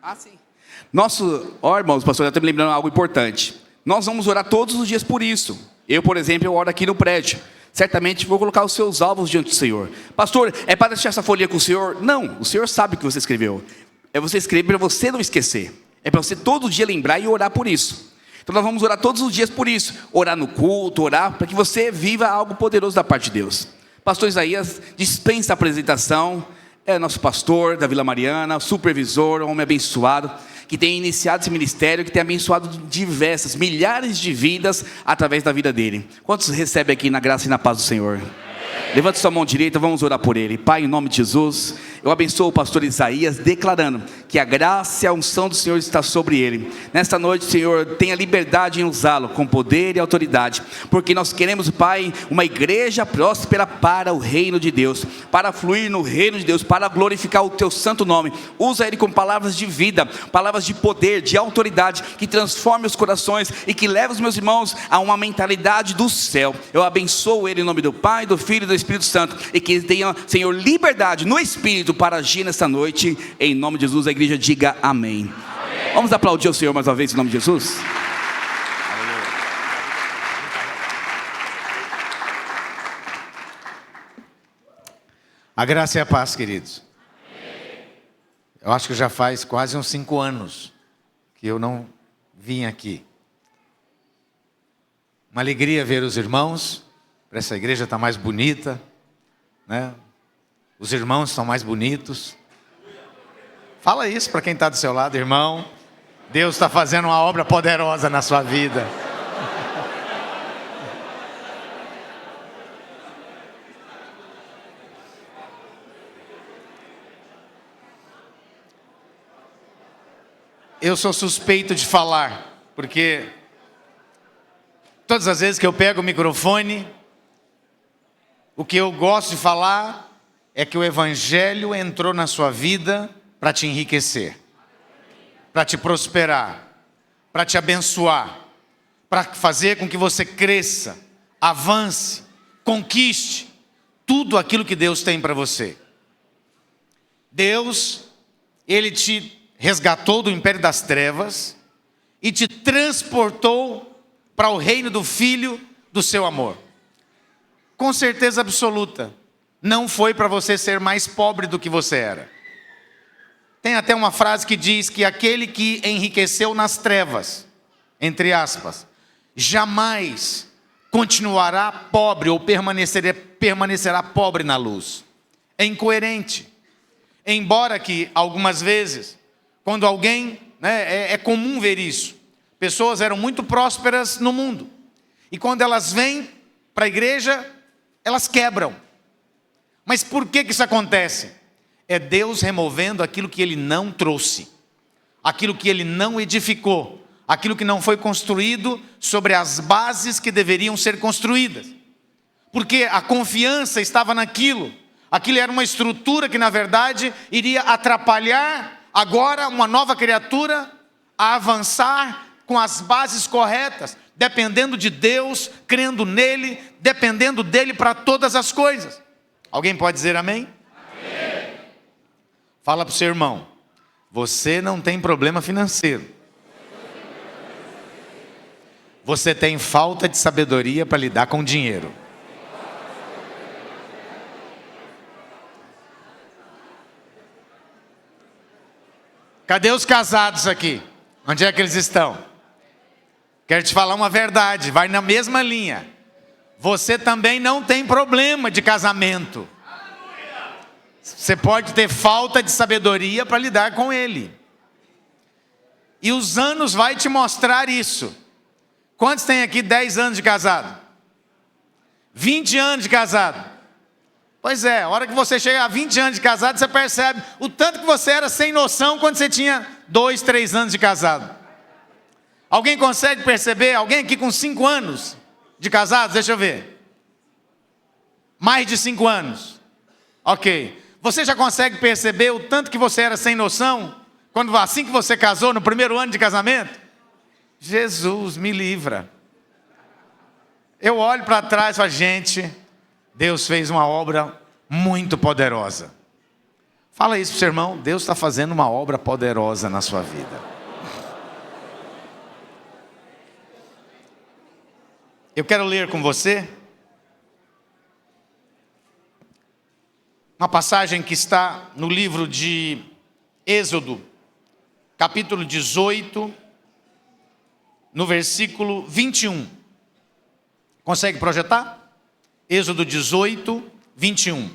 Ah, sim. Irmãos, pastor, eu estou me lembrando algo importante. Nós vamos orar todos os dias por isso. Eu, por exemplo, eu oro aqui no prédio. Certamente vou colocar os seus alvos diante do Senhor. Pastor, é para deixar essa folha com o Senhor? Não, o Senhor sabe o que você escreveu. É você escrever para você não esquecer. É para você todo dia lembrar e orar por isso. Então nós vamos orar todos os dias por isso. Orar no culto, orar para que você viva algo poderoso da parte de Deus. Pastor Isaías dispensa a apresentação. É nosso pastor da Vila Mariana, supervisor, um homem abençoado, que tem iniciado esse ministério, que tem abençoado diversas, milhares de vidas através da vida dele. Quantos recebem aqui na graça e na paz do Senhor? Levante sua mão direita, vamos orar por ele. Pai, em nome de Jesus, eu abençoo o pastor Isaías, declarando que a graça e a unção do Senhor está sobre ele. Nesta noite, Senhor, tenha liberdade em usá-lo com poder e autoridade, porque nós queremos, Pai, uma igreja próspera para o reino de Deus, para fluir no reino de Deus, para glorificar o teu santo nome. Usa ele com palavras de vida, palavras de poder, de autoridade, que transforme os corações e que leve os meus irmãos a uma mentalidade do céu. Eu abençoo ele em nome do Pai, do Filho e do Espírito Santo, e que ele tenha, Senhor, liberdade no Espírito para agir nesta noite. Em nome de Jesus, a igreja diga amém. Amém. Vamos aplaudir o Senhor mais uma vez em nome de Jesus. A graça e a paz, queridos. Eu acho que já faz quase uns 5 anos que eu não vim aqui. Uma alegria ver os irmãos. Essa igreja está mais bonita, né? Os irmãos estão mais bonitos. Fala isso para quem está do seu lado, irmão. Deus está fazendo uma obra poderosa na sua vida. Eu sou suspeito de falar, porque todas as vezes que eu pego o microfone, o que eu gosto de falar é que o Evangelho entrou na sua vida para te enriquecer, para te prosperar, para te abençoar, para fazer com que você cresça, avance, conquiste tudo aquilo que Deus tem para você. Deus, Ele te resgatou do império das trevas e te transportou para o reino do Filho do seu amor. Com certeza absoluta, não foi para você ser mais pobre do que você era. Tem até uma frase que diz que aquele que enriqueceu nas trevas, entre aspas, jamais continuará pobre ou permanecerá pobre na luz. É incoerente. Embora que algumas vezes, quando alguém, é comum ver isso, pessoas eram muito prósperas no mundo, e quando elas vêm para a igreja, elas quebram. Mas por que isso acontece? É Deus removendo aquilo que Ele não trouxe, aquilo que Ele não edificou, aquilo que não foi construído sobre as bases que deveriam ser construídas. Porque a confiança estava naquilo, aquilo era uma estrutura que na verdade iria atrapalhar agora uma nova criatura a avançar com as bases corretas, dependendo de Deus, crendo nele, dependendo dele para todas as coisas. Alguém pode dizer amém? Amém. Fala para o seu irmão, você não tem problema financeiro. Você tem falta de sabedoria para lidar com dinheiro. Cadê os casados aqui? Onde é que eles estão? Quero te falar uma verdade, vai na mesma linha. Você também não tem problema de casamento. Você pode ter falta de sabedoria para lidar com ele. E os anos vai te mostrar isso. Quantos tem aqui 10 anos de casado? 20 anos de casado? Pois é, a hora que você chega a 20 anos de casado, você percebe o tanto que você era sem noção quando você tinha 2, 3 anos de casado. Alguém consegue perceber? Alguém aqui com 5 anos de casados? Deixa eu ver. Mais de 5 anos. Ok. Você já consegue perceber o tanto que você era sem noção? Quando assim que você casou, no primeiro ano de casamento? Jesus, me livra. Eu olho para trás e falo, gente, Deus fez uma obra muito poderosa. Fala isso para o seu irmão, Deus está fazendo uma obra poderosa na sua vida. Eu quero ler com você uma passagem que está no livro de Êxodo, capítulo 18, no versículo 21. Consegue projetar? Êxodo 18, 21.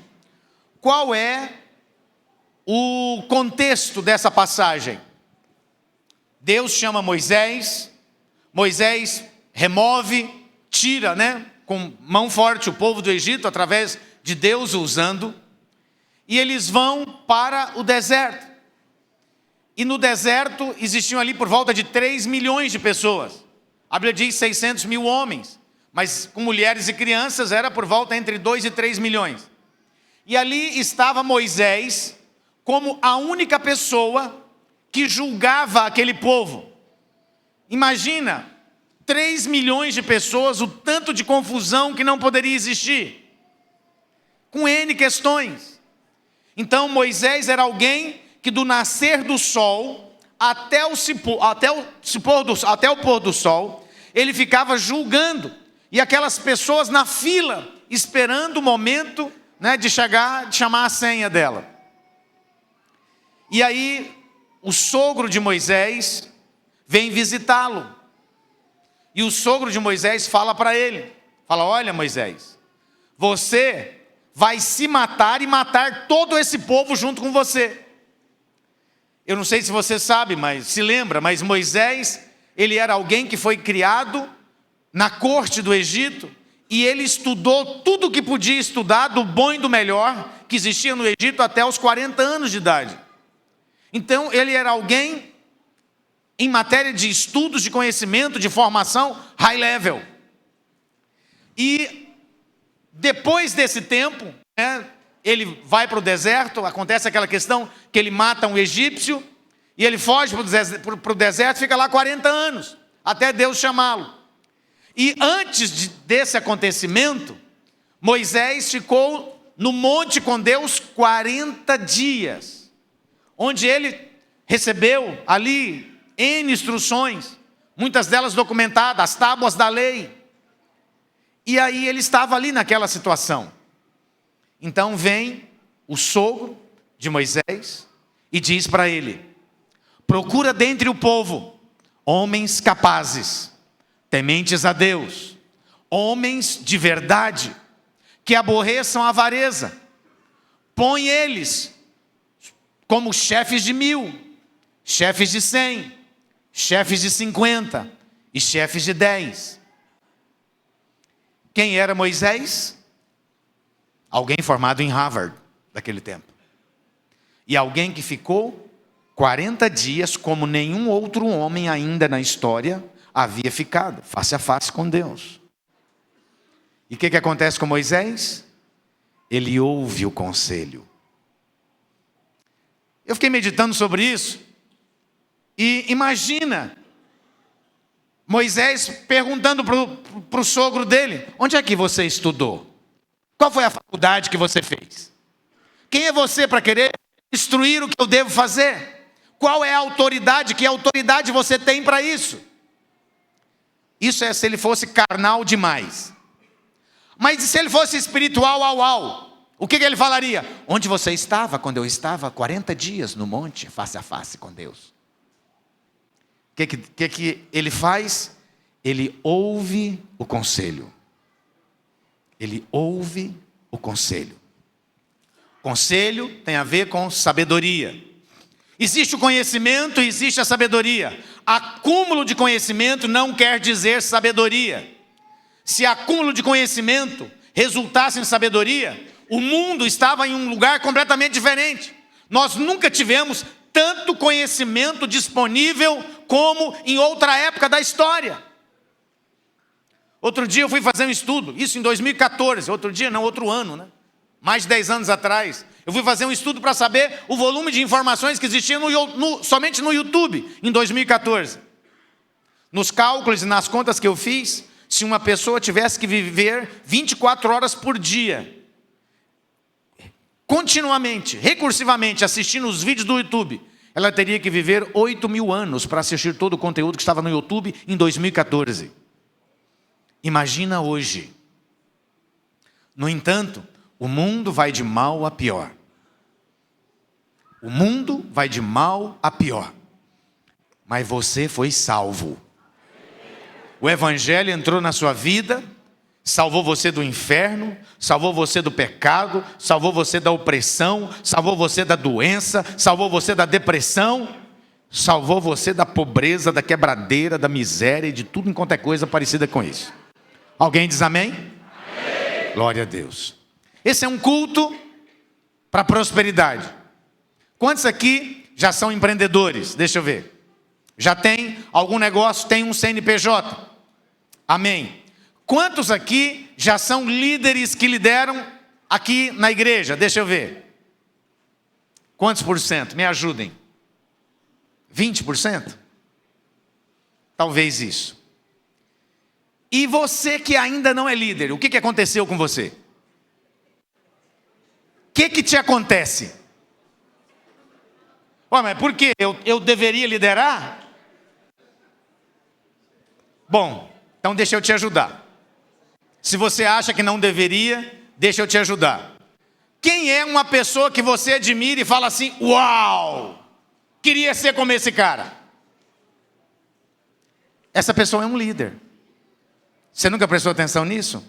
Qual é o contexto dessa passagem? Deus chama Moisés, Moisés remove, tira, com mão forte o povo do Egito, através de Deus o usando, e eles vão para o deserto. E no deserto existiam ali por volta de 3 milhões de pessoas. A Bíblia diz 600 mil homens, mas com mulheres e crianças era por volta entre 2 e 3 milhões. E ali estava Moisés como a única pessoa que julgava aquele povo. Imagina, 3 milhões de pessoas, o tanto de confusão que não poderia existir, com N questões. Então Moisés era alguém que do nascer do sol até o pôr do sol, ele ficava julgando, e aquelas pessoas na fila, esperando o momento de chegar, de chamar a senha dela. E aí o sogro de Moisés vem visitá-lo, e o sogro de Moisés fala para ele, olha Moisés, você vai se matar e matar todo esse povo junto com você. Eu não sei se você sabe, mas se lembra, mas Moisés, ele era alguém que foi criado na corte do Egito, e ele estudou tudo o que podia estudar, do bom e do melhor, que existia no Egito até os 40 anos de idade. Então ele era alguém em matéria de estudos, de conhecimento, de formação, high level. E depois desse tempo, ele vai para o deserto, acontece aquela questão que ele mata um egípcio, e ele foge para o deserto, fica lá 40 anos, até Deus chamá-lo. E antes desse acontecimento, Moisés ficou no monte com Deus 40 dias, onde ele recebeu ali N instruções, muitas delas documentadas, as tábuas da lei. E aí ele estava ali naquela situação. Então vem o sogro de Moisés e diz para ele: procura dentre o povo homens capazes, tementes a Deus, homens de verdade, que aborreçam a avareza. Põe eles como chefes de 1000, chefes de 100, chefes de 50 e chefes de 10. Quem era Moisés? Alguém formado em Harvard daquele tempo. E alguém que ficou 40 dias como nenhum outro homem ainda na história havia ficado, face a face com Deus. E o que acontece com Moisés? Ele ouve o conselho. Eu fiquei meditando sobre isso, e imagina Moisés perguntando para o sogro dele: onde é que você estudou? Qual foi a faculdade que você fez? Quem é você para querer instruir o que eu devo fazer? Qual é a autoridade? Que autoridade você tem para isso? Isso é se ele fosse carnal demais. Mas se ele fosse espiritual, o que ele falaria? Onde você estava quando eu estava 40 dias no monte, face a face com Deus? O que ele faz? Ele ouve o conselho. Ele ouve o conselho. Conselho tem a ver com sabedoria. Existe o conhecimento e existe a sabedoria. Acúmulo de conhecimento não quer dizer sabedoria. Se acúmulo de conhecimento resultasse em sabedoria, o mundo estava em um lugar completamente diferente. Nós nunca tivemos tanto conhecimento disponível como em outra época da história. Outro dia eu fui fazer um estudo, isso em 2014, outro ano, mais de 10 anos atrás. Eu fui fazer um estudo para saber o volume de informações que existia somente no YouTube, em 2014. Nos cálculos e nas contas que eu fiz, se uma pessoa tivesse que viver 24 horas por dia, continuamente, recursivamente, assistindo os vídeos do YouTube, ela teria que viver 8.000 anos para assistir todo o conteúdo que estava no YouTube em 2014. Imagina hoje. No entanto, o mundo vai de mal a pior. O mundo vai de mal a pior. Mas você foi salvo. O Evangelho entrou na sua vida, salvou você do inferno, salvou você do pecado, salvou você da opressão, salvou você da doença, salvou você da depressão, salvou você da pobreza, da quebradeira, da miséria e de tudo enquanto é coisa parecida com isso. Alguém diz amém? Amém. Glória a Deus. Esse é um culto para prosperidade. Quantos aqui já são empreendedores? Deixa eu ver. Já tem algum negócio, tem um CNPJ? Amém. Quantos aqui já são líderes que lideram aqui na igreja? Deixa eu ver. Quantos por cento? Me ajudem. 20%? Talvez isso. E você que ainda não é líder, o que aconteceu com você? O que te acontece? Ué, mas por quê? Eu deveria liderar? Bom, então deixa eu te ajudar. Se você acha que não deveria, deixa eu te ajudar. Quem é uma pessoa que você admira e fala assim, uau, queria ser como esse cara? Essa pessoa é um líder. Você nunca prestou atenção nisso?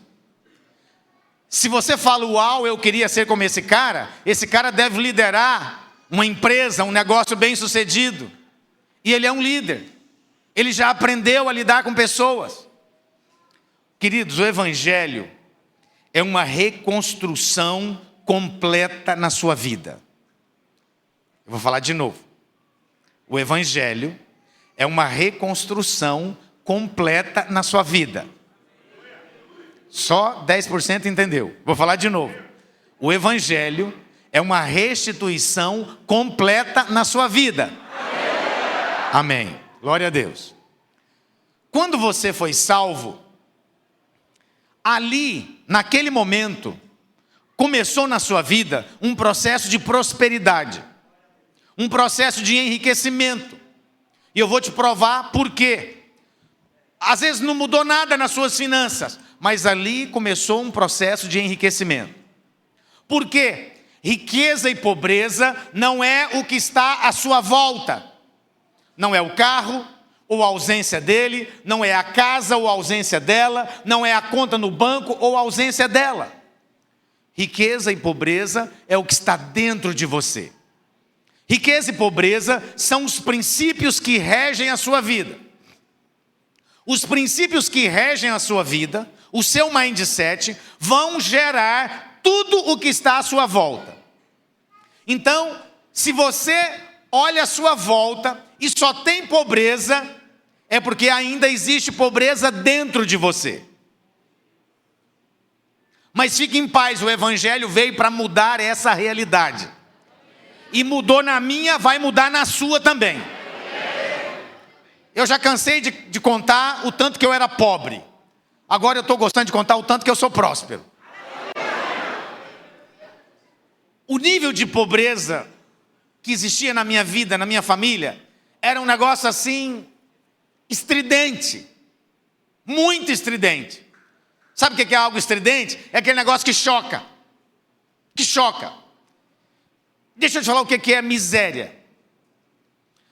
Se você fala, uau, eu queria ser como esse cara deve liderar uma empresa, um negócio bem sucedido. E ele é um líder. Ele já aprendeu a lidar com pessoas. Queridos, o Evangelho é uma reconstrução completa na sua vida. Eu vou falar de novo. O Evangelho é uma reconstrução completa na sua vida. Só 10% entendeu. Vou falar de novo. O Evangelho é uma restituição completa na sua vida. Amém. Glória a Deus. Quando você foi salvo, ali, naquele momento, começou na sua vida um processo de prosperidade, um processo de enriquecimento. E eu vou te provar por quê. Às vezes não mudou nada nas suas finanças, mas ali começou um processo de enriquecimento. Por quê? Riqueza e pobreza não é o que está à sua volta. Não é o carro ou a ausência dele, não é a casa ou a ausência dela, não é a conta no banco ou a ausência dela. Riqueza e pobreza é o que está dentro de você. Riqueza e pobreza são os princípios que regem a sua vida. Os princípios que regem a sua vida, o seu mindset, vão gerar tudo o que está à sua volta. Então, se você olha à sua volta e só tem pobreza, é porque ainda existe pobreza dentro de você. Mas fique em paz, o Evangelho veio para mudar essa realidade. E mudou na minha, vai mudar na sua também. Eu já cansei de contar o tanto que eu era pobre. Agora eu estou gostando de contar o tanto que eu sou próspero. O nível de pobreza que existia na minha vida, na minha família, era um negócio assim, estridente. Muito estridente. Sabe o que é algo estridente? É aquele negócio que choca. Que choca. Deixa eu te falar o que é miséria.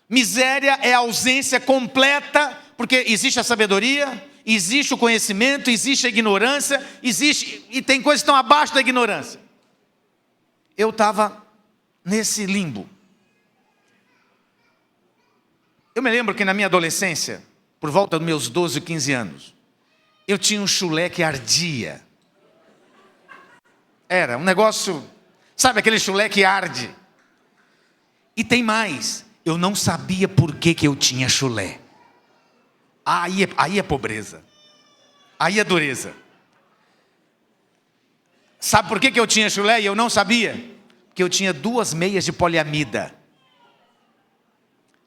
Miséria é a ausência completa, porque existe a sabedoria, existe o conhecimento, existe a ignorância, e tem coisas que estão abaixo da ignorância. Eu estava nesse limbo. Eu me lembro que na minha adolescência, por volta dos meus 12, 15 anos, eu tinha um chulé que ardia. Era um negócio, sabe aquele chulé que arde? E tem mais, eu não sabia por que eu tinha chulé. Aí é pobreza. Aí é dureza. Sabe por que eu tinha chulé e eu não sabia? Porque eu tinha 2 meias de poliamida.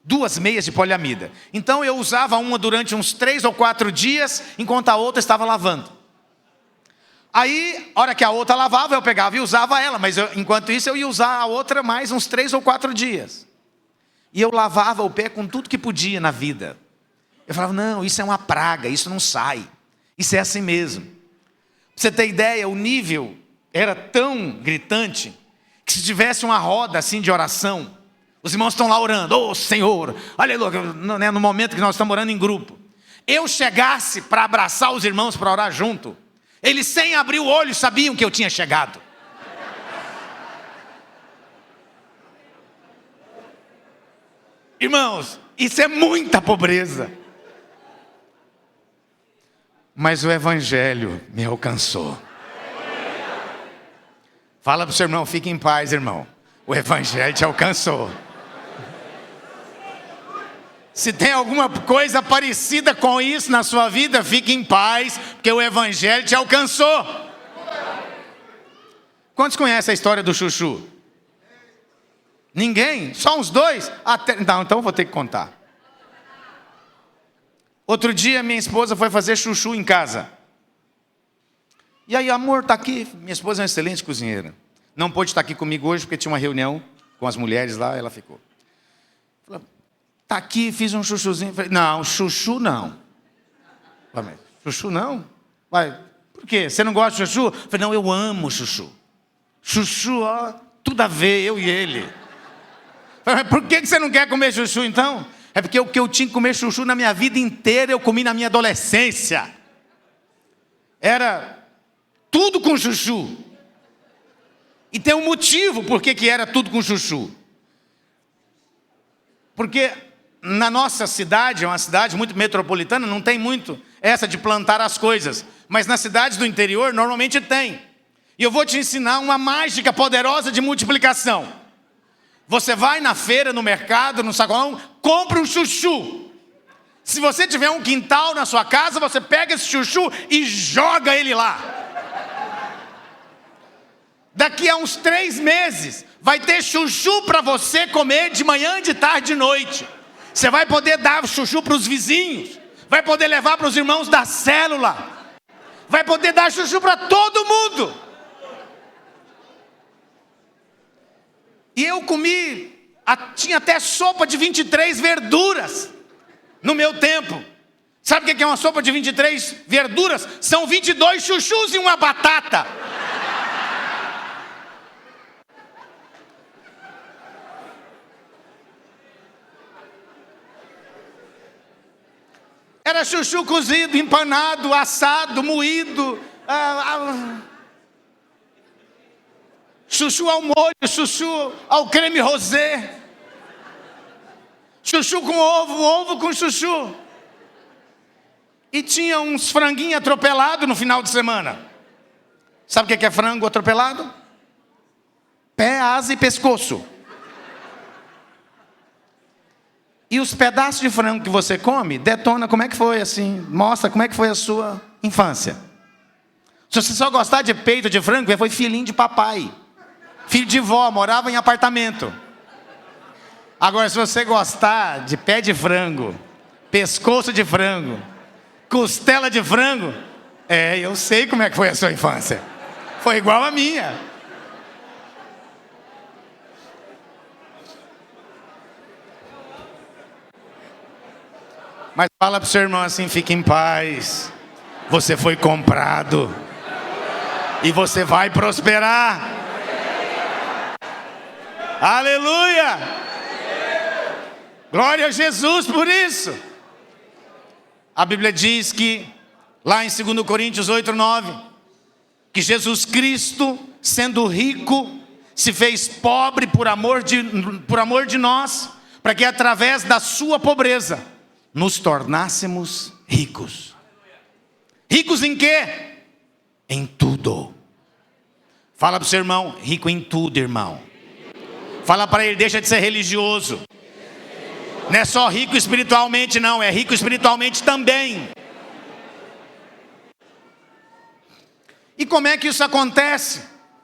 2 meias de poliamida. Então eu usava uma durante uns 3 ou 4 dias, enquanto a outra estava lavando. Aí, a hora que a outra lavava, eu pegava e usava ela, mas enquanto isso eu ia usar a outra mais uns 3 ou 4 dias. E eu lavava o pé com tudo que podia na vida. Eu falava, não, isso é uma praga, isso não sai. Isso é assim mesmo. Pra você ter ideia, o nível era tão gritante, que se tivesse uma roda assim de oração, os irmãos estão lá orando, ô Senhor, aleluia, no momento que nós estamos orando em grupo. Eu chegasse para abraçar os irmãos para orar junto, eles sem abrir o olho sabiam que eu tinha chegado. Irmãos, isso é muita pobreza. Mas o Evangelho me alcançou. Fala para o seu irmão, fique em paz, irmão. O Evangelho te alcançou. Se tem alguma coisa parecida com isso na sua vida, fique em paz, porque o Evangelho te alcançou. Quantos conhecem a história do Chuchu? Ninguém? Só uns 2? Não, então eu vou ter que contar. Outro dia minha esposa foi fazer chuchu em casa. E aí, amor, tá aqui. Minha esposa é uma excelente cozinheira. Não pôde estar aqui comigo hoje porque tinha uma reunião com as mulheres lá, ela ficou. Falei, tá aqui, fiz um chuchuzinho. Falei, não, chuchu não. Falei, chuchu não? Vai, por quê? Você não gosta de chuchu? Falei, não, eu amo chuchu. Chuchu, ó, tudo a ver, eu e ele. Falei, por que você não quer comer chuchu então? É porque o que eu tinha que comer chuchu na minha vida inteira, eu comi na minha adolescência. Era tudo com chuchu. E tem um motivo por que era tudo com chuchu. Porque na nossa cidade, é uma cidade muito metropolitana, não tem muito essa de plantar as coisas. Mas nas cidades do interior, normalmente tem. E eu vou te ensinar uma mágica poderosa de multiplicação. Você vai na feira, no mercado, no sacolão, compra um chuchu. Se você tiver um quintal na sua casa, você pega esse chuchu e joga ele lá. Daqui a uns 3 meses, vai ter chuchu para você comer de manhã, de tarde, de noite. Você vai poder dar chuchu para os vizinhos. Vai poder levar para os irmãos da célula. Vai poder dar chuchu para todo mundo. E eu comi, tinha até sopa de 23 verduras no meu tempo. Sabe o que é uma sopa de 23 verduras? São 22 chuchus e uma batata. Era chuchu cozido, empanado, assado, moído. Chuchu ao molho, chuchu ao creme rosé. Chuchu com ovo, ovo com chuchu. E tinha uns franguinhos atropelados no final de semana. Sabe o que é frango atropelado? Pé, asa e pescoço. E os pedaços de frango que você come, detona como é que foi assim, mostra como é que foi a sua infância. Se você só gostar de peito de frango, foi filhinho de papai. Filho de vó, morava em apartamento. Agora, se você gostar de pé de frango, pescoço de frango, costela de frango, eu sei como é que foi a sua infância. Foi igual a minha. Mas fala para o seu irmão assim, fique em paz. Você foi comprado. E você vai prosperar. Aleluia! Glória a Jesus por isso. A Bíblia diz que, lá em 2 Coríntios 8:9, que Jesus Cristo, sendo rico, se fez pobre por amor de nós, para que através da sua pobreza, nos tornássemos ricos. Ricos em quê? Em tudo. Fala para o seu irmão, rico em tudo, irmão. Fala para ele, deixa de ser religioso. Não é só rico espiritualmente não, é rico espiritualmente também. E como é que isso acontece?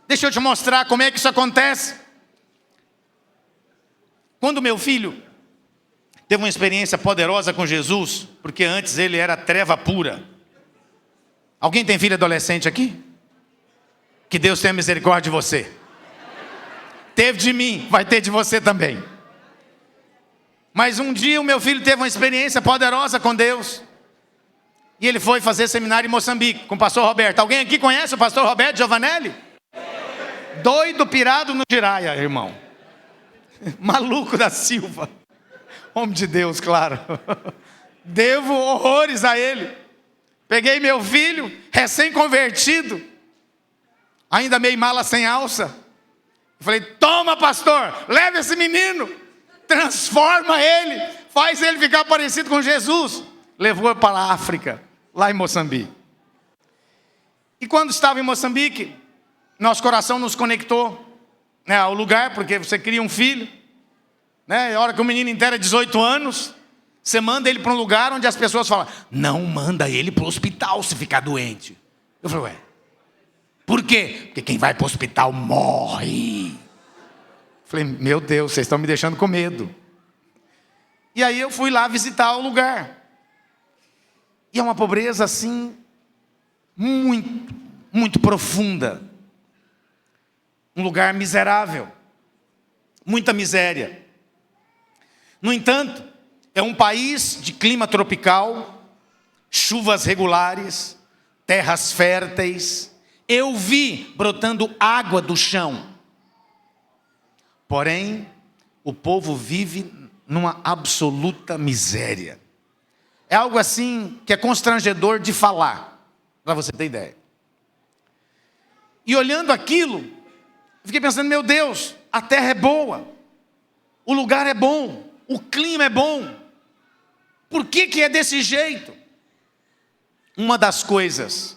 Deixa eu te mostrar como é que isso acontece. Quando meu filho teve uma experiência poderosa com Jesus, porque antes ele era treva pura. Alguém tem filho adolescente aqui? Que Deus tenha misericórdia de você. Teve de mim, vai ter de você também. Mas um dia o meu filho teve uma experiência poderosa com Deus. E ele foi fazer seminário em Moçambique, com o pastor Roberto. Alguém aqui conhece o pastor Roberto Giovanelli? Doido, pirado no giraia, irmão. Maluco da Silva. Homem de Deus, claro. Devo horrores a ele. Peguei meu filho, recém-convertido, ainda meio mala sem alça. Falei, toma pastor, leva esse menino, transforma ele, faz ele ficar parecido com Jesus. Levou para a África, lá em Moçambique. E quando estava em Moçambique, nosso coração nos conectou, né, ao lugar, porque você cria um filho, né, a hora que o menino inteira 18 anos, você manda ele para um lugar onde as pessoas falam, não manda ele para o hospital se ficar doente. Eu falei, ué, por quê? Porque quem vai para o hospital morre. Falei, meu Deus, vocês estão me deixando com medo. E aí eu fui lá visitar o lugar. E é uma pobreza assim, muito, muito profunda. Um lugar miserável. Muita miséria. No entanto, é um país de clima tropical, chuvas regulares, terras férteis. Eu vi brotando água do chão. Porém, o povo vive numa absoluta miséria. É algo assim que é constrangedor de falar, para você ter ideia. E olhando aquilo, eu fiquei pensando, meu Deus, a terra é boa, o lugar é bom, o clima é bom. Por que é desse jeito? Uma das coisas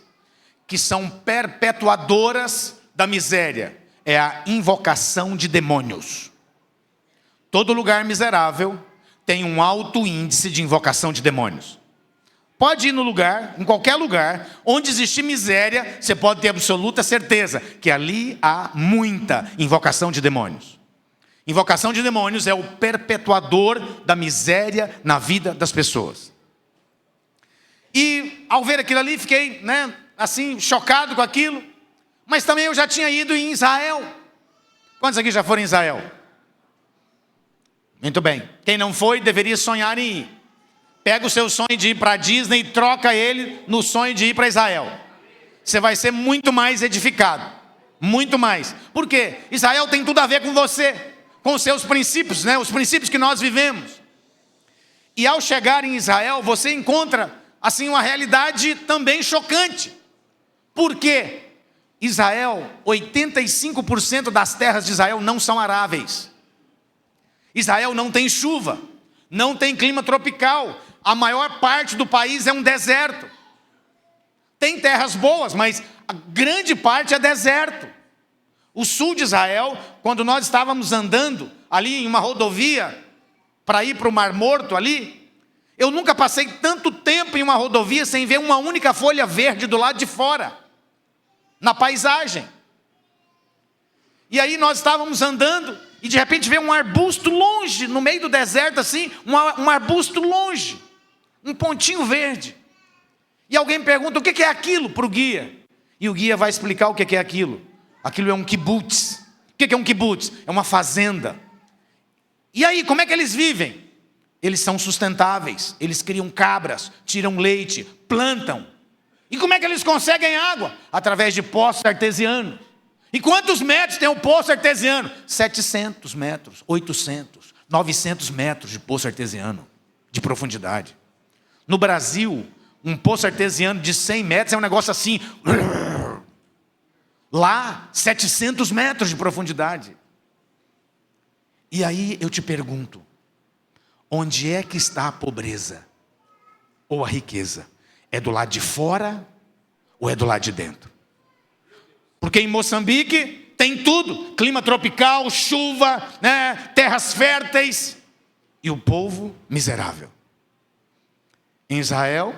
que são perpetuadoras da miséria é a invocação de demônios. Todo lugar miserável tem um alto índice de invocação de demônios. Pode ir no lugar, em qualquer lugar, onde existir miséria, você pode ter absoluta certeza que ali há muita invocação de demônios. Invocação de demônios é o perpetuador da miséria na vida das pessoas. E ao ver aquilo ali, fiquei, assim, chocado com aquilo. Mas também eu já tinha ido em Israel. Quantos aqui já foram em Israel? Muito bem. Quem não foi, deveria sonhar em ir. Pega o seu sonho de ir para a Disney e troca ele no sonho de ir para Israel. Você vai ser muito mais edificado. Muito mais. Por quê? Israel tem tudo a ver com você, com os seus princípios, os princípios que nós vivemos. E ao chegar em Israel, você encontra, assim, uma realidade também chocante. Por quê? Israel, 85% das terras de Israel não são aráveis. Israel não tem chuva, não tem clima tropical. A maior parte do país é um deserto. Tem terras boas, mas a grande parte é deserto. O sul de Israel, quando nós estávamos andando ali em uma rodovia para ir para o Mar Morto ali, eu nunca passei tanto tempo em uma rodovia sem ver uma única folha verde do lado de fora, na paisagem. E aí nós estávamos andando e de repente veio um arbusto longe, no meio do deserto assim, um arbusto longe, um pontinho verde. E alguém pergunta, o que é aquilo para o guia? E o guia vai explicar o que é aquilo. Aquilo é um kibutz. O que é um kibutz? É uma fazenda. E aí, como é que eles vivem? Eles são sustentáveis, eles criam cabras, tiram leite, plantam. E como é que eles conseguem água? Através de poços artesianos. E quantos metros tem um poço artesiano? 700 metros, 800, 900 metros de poço artesiano, de profundidade. No Brasil, um poço artesiano de 100 metros é um negócio assim. Lá, 700 metros de profundidade. E aí eu te pergunto, onde é que está a pobreza? Ou a riqueza? É do lado de fora ou é do lado de dentro? Porque em Moçambique tem tudo, clima tropical, chuva, terras férteis, e o povo miserável. Em Israel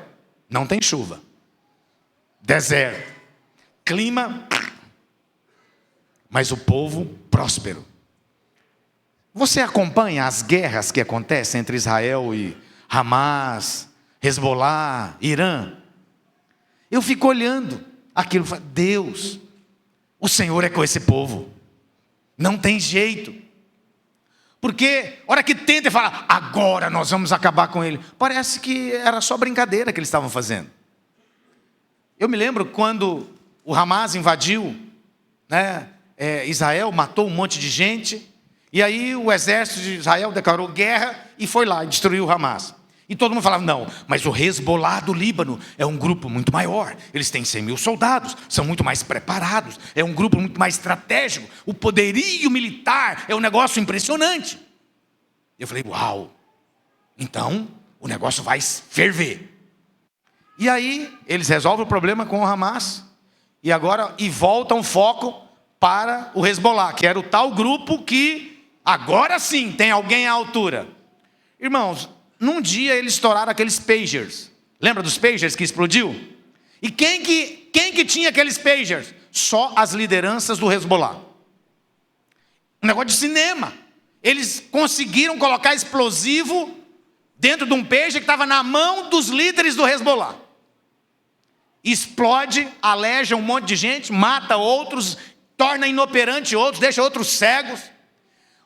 não tem chuva, deserto, clima, mas o povo próspero. Você acompanha as guerras que acontecem entre Israel e Hamas, Hezbollah, Irã? Eu fico olhando aquilo e falo, Deus, O Senhor é com esse povo. Não tem jeito. Porque, a hora que tenta e fala, agora nós vamos acabar com ele. Parece que era só brincadeira que eles estavam fazendo. Eu me lembro quando o Hamas invadiu, né, Israel, matou um monte de gente. E aí o exército de Israel declarou guerra e foi lá e destruiu o Hamas. E todo mundo falava, não, mas o Hezbollah do Líbano é um grupo muito maior. Eles têm 100 mil soldados, são muito mais preparados. É um grupo muito mais estratégico. O poderio militar é um negócio impressionante. Eu falei, uau, então o negócio vai ferver. E aí eles resolvem o problema com o Hamas. E voltam o foco para o Hezbollah, que era o tal grupo que agora sim tem alguém à altura. Irmãos, num dia eles estouraram aqueles pagers. Lembra dos pagers que explodiu? E quem que tinha aqueles pagers? Só as lideranças do Hezbollah. Um negócio de cinema. Eles conseguiram colocar explosivo dentro de um pager que estava na mão dos líderes do Hezbollah. Explode, aleja um monte de gente, mata outros, torna inoperante outros, deixa outros cegos.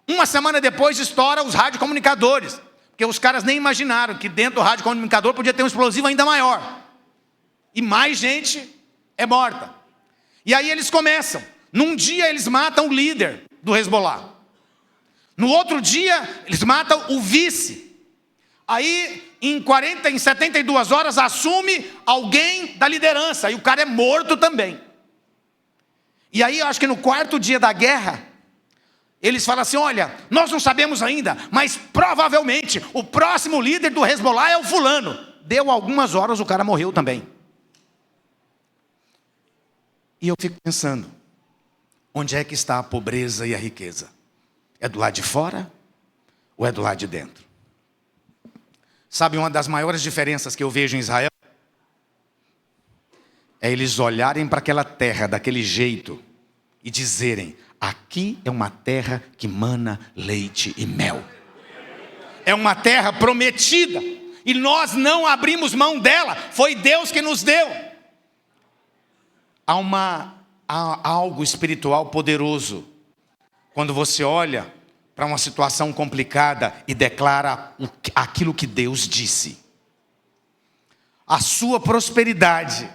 Uma semana depois estoura os radiocomunicadores. Porque os caras nem imaginaram que dentro do rádio comunicador podia ter um explosivo ainda maior. E mais gente é morta. E aí eles começam. Num dia eles matam o líder do Hezbollah. No outro dia eles matam o vice. Aí em 72 horas assume alguém da liderança. E o cara é morto também. E aí eu acho que no quarto dia da guerra, eles falam assim, olha, nós não sabemos ainda, mas provavelmente o próximo líder do Hezbollah é o fulano. Deu algumas horas, o cara morreu também. E eu fico pensando, onde é que está a pobreza e a riqueza? É do lado de fora ou é do lado de dentro? Sabe, uma das maiores diferenças que eu vejo em Israel é eles olharem para aquela terra daquele jeito e dizerem, aqui é uma terra que mana leite e mel. É uma terra prometida. E nós não abrimos mão dela. Foi Deus que nos deu. Há algo espiritual poderoso. Quando você olha para uma situação complicada e declara aquilo que Deus disse. A sua prosperidade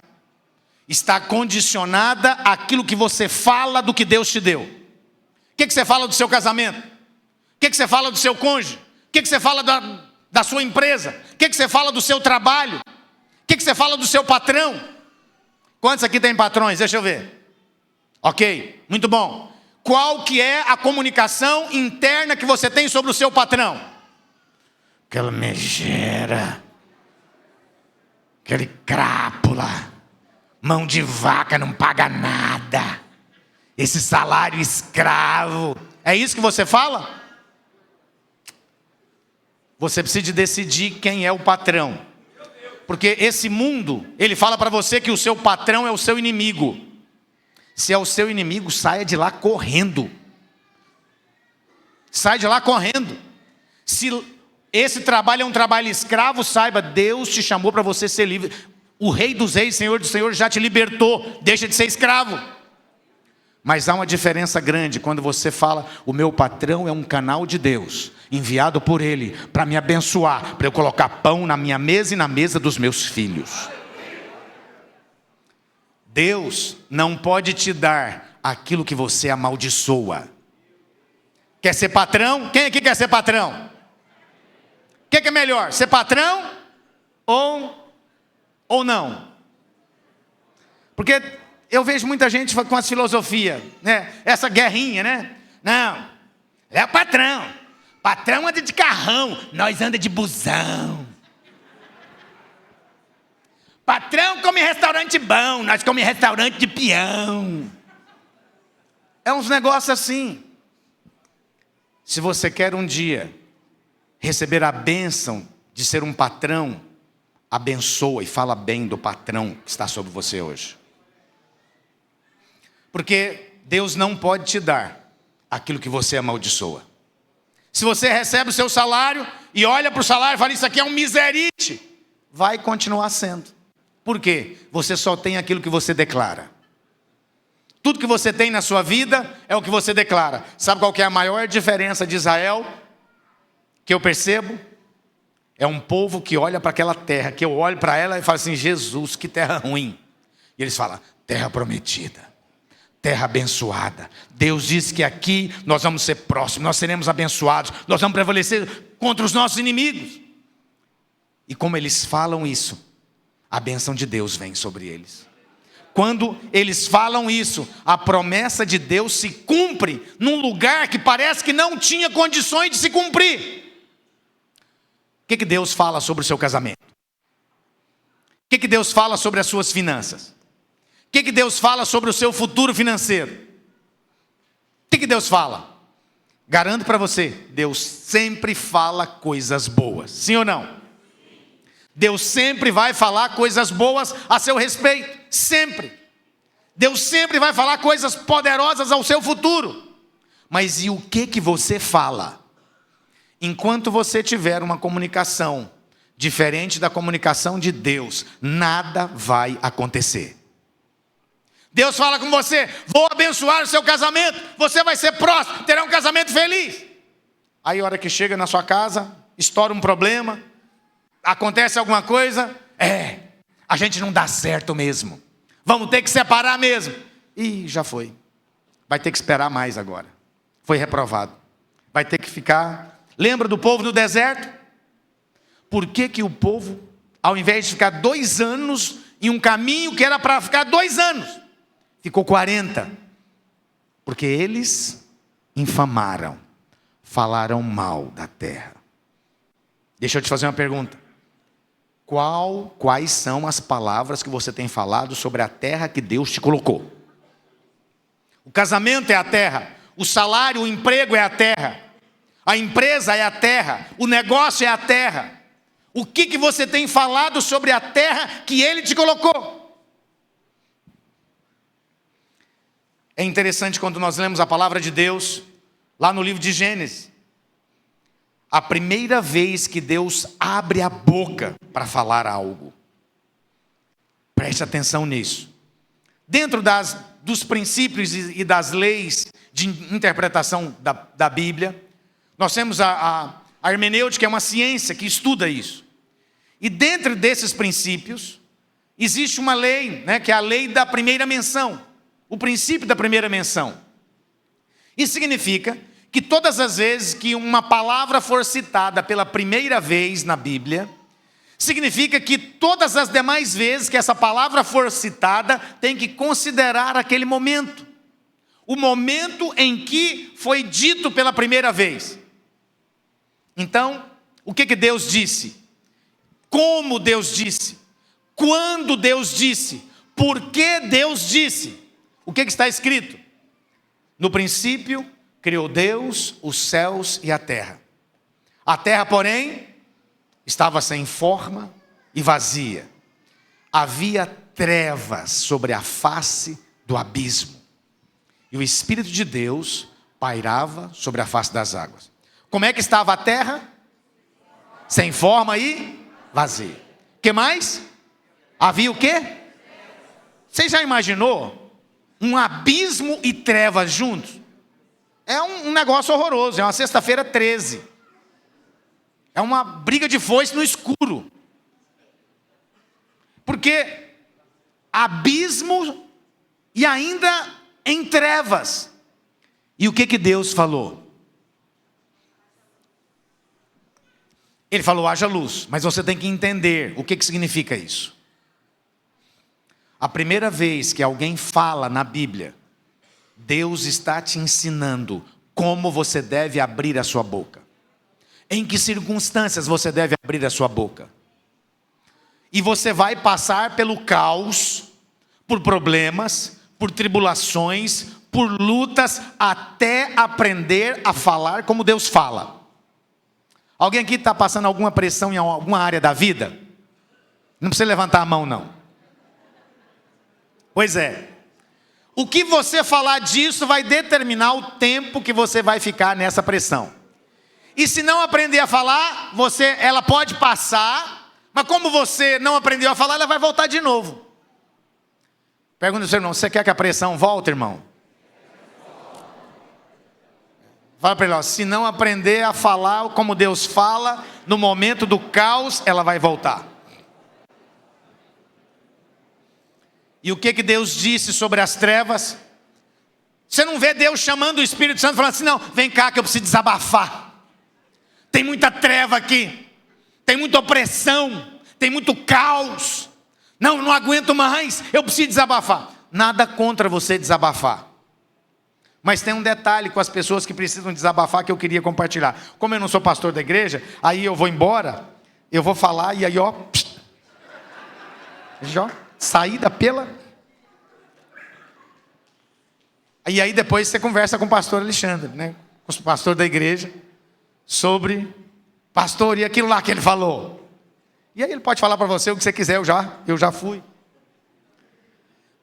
está condicionada àquilo que você fala do que Deus te deu. O que você fala do seu casamento? O que você fala do seu cônjuge? O que você fala da sua empresa? O que você fala do seu trabalho? O que você fala do seu patrão? Quantos aqui tem patrões? Deixa eu ver. Ok, muito bom. Qual que é a comunicação interna que você tem sobre o seu patrão? Aquela megera. Aquele crápula. Mão de vaca, não paga nada. Esse salário escravo. É isso que você fala? Você precisa decidir quem é o patrão. Porque esse mundo, ele fala para você que o seu patrão é o seu inimigo. Se é o seu inimigo, saia de lá correndo. Sai de lá correndo. Se esse trabalho é um trabalho escravo, saiba, Deus te chamou para você ser livre. O Rei dos Reis, Senhor dos Senhores já te libertou. Deixa de ser escravo. Mas há uma diferença grande quando você fala, o meu patrão é um canal de Deus, enviado por Ele para me abençoar, para eu colocar pão na minha mesa e na mesa dos meus filhos. Deus não pode te dar aquilo que você amaldiçoa. Quer ser patrão? Quem aqui quer ser patrão? O que é melhor, ser patrão ou não? Porque eu vejo muita gente com as filosofias, né? Essa guerrinha, né? Não, é o patrão. Patrão anda de carrão, nós anda de busão. Patrão come restaurante bom, nós come restaurante de peão. É uns negócios assim. Se você quer um dia receber a bênção de ser um patrão, abençoa e fala bem do patrão que está sobre você hoje. Porque Deus não pode te dar aquilo que você amaldiçoa. Se você recebe o seu salário e olha para o salário e fala, isso aqui é um miserite, vai continuar sendo. Por quê? Você só tem aquilo que você declara. Tudo que você tem na sua vida é o que você declara. Sabe qual que é a maior diferença de Israel? Que eu percebo? É um povo que olha para aquela terra, que eu olho para ela e falo assim: Jesus, que terra ruim. E eles falam: terra prometida, terra abençoada. Deus disse que aqui nós vamos ser próximos, nós seremos abençoados, nós vamos prevalecer contra os nossos inimigos. E como eles falam isso, a bênção de Deus vem sobre eles. Quando eles falam isso, a promessa de Deus se cumpre num lugar que parece que não tinha condições de se cumprir. O que Deus fala sobre o seu casamento? O que Deus fala sobre as suas finanças? O que Deus fala sobre o seu futuro financeiro? O que Deus fala? Garanto para você, Deus sempre fala coisas boas. Sim ou não? Deus sempre vai falar coisas boas a seu respeito. Sempre. Deus sempre vai falar coisas poderosas ao seu futuro. Mas e o que você fala? Enquanto você tiver uma comunicação diferente da comunicação de Deus, nada vai acontecer. Deus fala com você: vou abençoar o seu casamento, você vai ser próspero, terá um casamento feliz. Aí a hora que chega na sua casa, estoura um problema, acontece alguma coisa, a gente não dá certo mesmo, vamos ter que separar mesmo. E já foi, vai ter que esperar mais agora, foi reprovado, vai ter que ficar. Lembra do povo no deserto? Por que o povo, ao invés de ficar 2 anos em um caminho que era para ficar 2 anos, ficou 40? Porque eles infamaram, falaram mal da terra. Deixa eu te fazer uma pergunta. Quais são as palavras que você tem falado sobre a terra que Deus te colocou? O casamento é a terra, o salário, o emprego é a terra, a empresa é a terra, o negócio é a terra. O que você tem falado sobre a terra que Ele te colocou? É interessante quando nós lemos a palavra de Deus, lá no livro de Gênesis. A primeira vez que Deus abre a boca para falar algo. Preste atenção nisso. Dentro dos princípios e das leis de interpretação da Bíblia, nós temos a hermenêutica, é uma ciência que estuda isso. E dentro desses princípios, existe uma lei, que é a lei da primeira menção. O princípio da primeira menção. Isso significa que todas as vezes que uma palavra for citada pela primeira vez na Bíblia, significa que todas as demais vezes que essa palavra for citada, tem que considerar aquele momento. O momento em que foi dito pela primeira vez. Então, o que Deus disse? Como Deus disse? Quando Deus disse? Por que Deus disse? O que está escrito? No princípio, criou Deus os céus e a terra. A terra, porém, estava sem forma e vazia. Havia trevas sobre a face do abismo. E o Espírito de Deus pairava sobre a face das águas. Como é que estava a terra? Sem forma e vazia. O que mais? Havia o quê? Você já imaginou um abismo e trevas juntos? É um negócio horroroso, é uma sexta-feira 13. É uma briga de foice no escuro. Porque abismo e ainda em trevas. E o que Deus falou? Ele falou: haja luz. Mas você tem que entender o que significa isso. A primeira vez que alguém fala na Bíblia, Deus está te ensinando como você deve abrir a sua boca. Em que circunstâncias você deve abrir a sua boca. E você vai passar pelo caos, por problemas, por tribulações, por lutas, até aprender a falar como Deus fala. Alguém aqui está passando alguma pressão em alguma área da vida? Não precisa levantar a mão, não. Pois é. O que você falar disso vai determinar o tempo que você vai ficar nessa pressão. E se não aprender a falar, ela pode passar, mas como você não aprendeu a falar, ela vai voltar de novo. Pergunta ao seu irmão, você quer que a pressão volte, irmão? Fala para ele, ó, se não aprender a falar como Deus fala, no momento do caos, ela vai voltar. E o que Deus disse sobre as trevas? Você não vê Deus chamando o Espírito Santo, falando assim, não, vem cá que eu preciso desabafar. Tem muita treva aqui, tem muita opressão, tem muito caos. Não aguento mais, eu preciso desabafar. Nada contra você desabafar. Mas tem um detalhe com as pessoas que precisam desabafar que eu queria compartilhar. Como eu não sou pastor da igreja, aí eu vou embora, eu vou falar e aí ó, saída pela... E aí depois você conversa com o pastor Alexandre, né? Com o pastor da igreja, sobre, pastor, e aquilo lá que ele falou. E aí ele pode falar para você o que você quiser, eu já fui.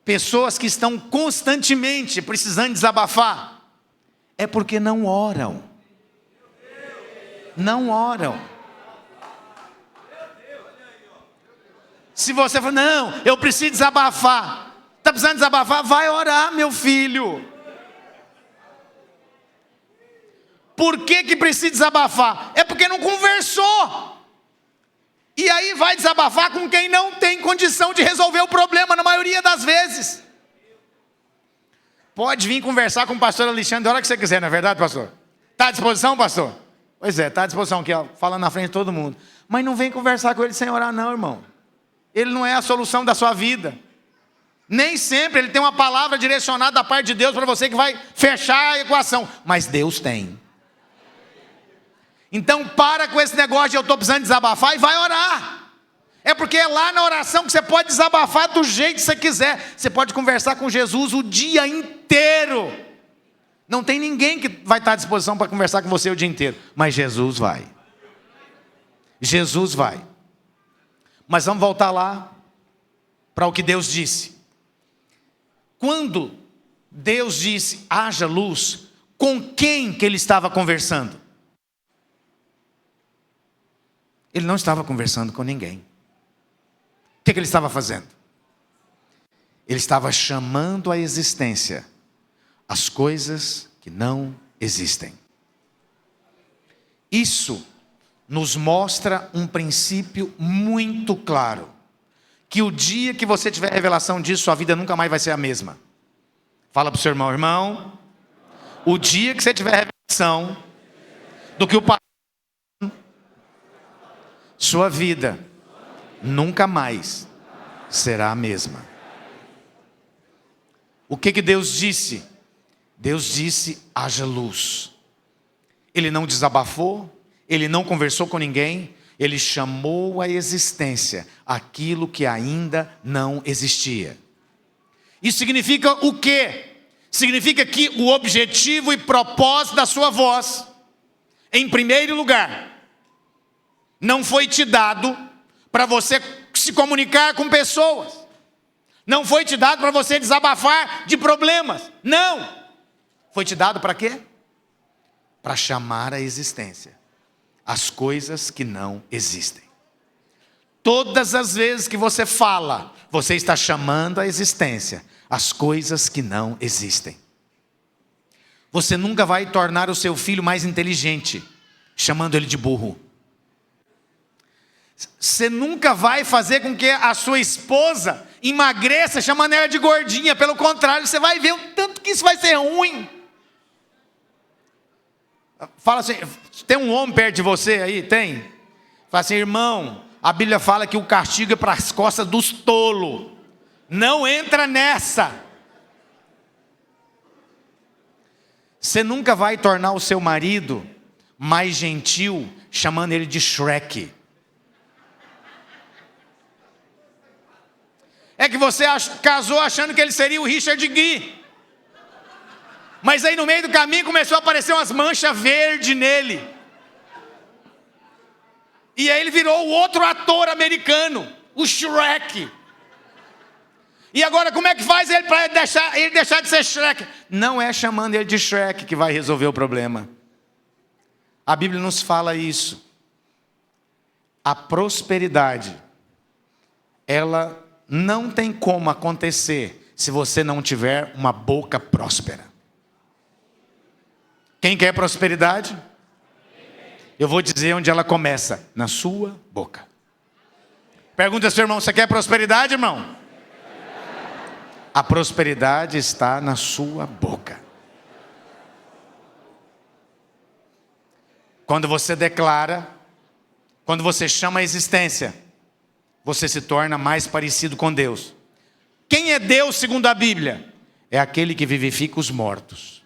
Pessoas que estão constantemente precisando desabafar, é porque não oram. Não oram. Se você falar, não, eu preciso desabafar. Está precisando desabafar? Vai orar, meu filho. Por que precisa desabafar? É porque não conversou. E aí vai desabafar com quem não tem condição de resolver o problema, na maioria das vezes. Pode vir conversar com o pastor Alexandre a hora que você quiser, não é verdade, pastor? Está à disposição, pastor? Pois é, está à disposição aqui, ó, falando na frente de todo mundo. Mas não vem conversar com ele sem orar não, irmão. Ele não é a solução da sua vida. Nem sempre ele tem uma palavra direcionada da parte de Deus para você que vai fechar a equação. Mas Deus tem. Então para com esse negócio de eu estou precisando desabafar e vai orar. É porque é lá na oração que você pode desabafar do jeito que você quiser. Você pode conversar com Jesus o dia inteiro. Não tem ninguém que vai estar à disposição para conversar com você o dia inteiro. Mas Jesus vai. Jesus vai. Mas vamos voltar lá para o que Deus disse. Quando Deus disse, haja luz, com quem que ele estava conversando? Ele não estava conversando com ninguém. O que ele estava fazendo? Ele estava chamando à existência as coisas que não existem. Isso nos mostra um princípio muito claro. Que o dia que você tiver revelação disso, sua vida nunca mais vai ser a mesma. Fala para o seu irmão, irmão, o dia que você tiver revelação do que o Pai, sua vida nunca mais será a mesma. O que Deus disse? Deus disse, haja luz. Ele não desabafou, ele não conversou com ninguém, ele chamou à existência aquilo que ainda não existia. Isso significa o quê? Significa que o objetivo e propósito da sua voz, em primeiro lugar, não foi te dado para você se comunicar com pessoas. Não foi te dado para você desabafar de problemas. Não. Foi te dado para quê? Para chamar à existência as coisas que não existem. Todas as vezes que você fala, você está chamando à existência as coisas que não existem. Você nunca vai tornar o seu filho mais inteligente, chamando ele de burro. Você nunca vai fazer com que a sua esposa emagreça, chamando ela de gordinha. Pelo contrário, você vai ver o tanto que isso vai ser ruim. Fala assim, tem um homem perto de você aí? Tem? Fala assim, irmão, a Bíblia fala que o castigo é para as costas dos tolos. Não entra nessa. Você nunca vai tornar o seu marido mais gentil, chamando ele de Shrek. É que você casou achando que ele seria o Richard Gere. Mas aí no meio do caminho começou a aparecer umas manchas verdes nele. E aí ele virou o outro ator americano, o Shrek. E agora como é que faz ele para ele deixar de ser Shrek? Não é chamando ele de Shrek que vai resolver o problema. A Bíblia nos fala isso. A prosperidade, ela não tem como acontecer se você não tiver uma boca próspera. Quem quer prosperidade? Eu vou dizer onde ela começa: na sua boca. Pergunta ao seu irmão: você quer prosperidade, irmão? A prosperidade está na sua boca. Quando você declara, quando você chama a existência, você se torna mais parecido com Deus. Quem é Deus segundo a Bíblia? É aquele que vivifica os mortos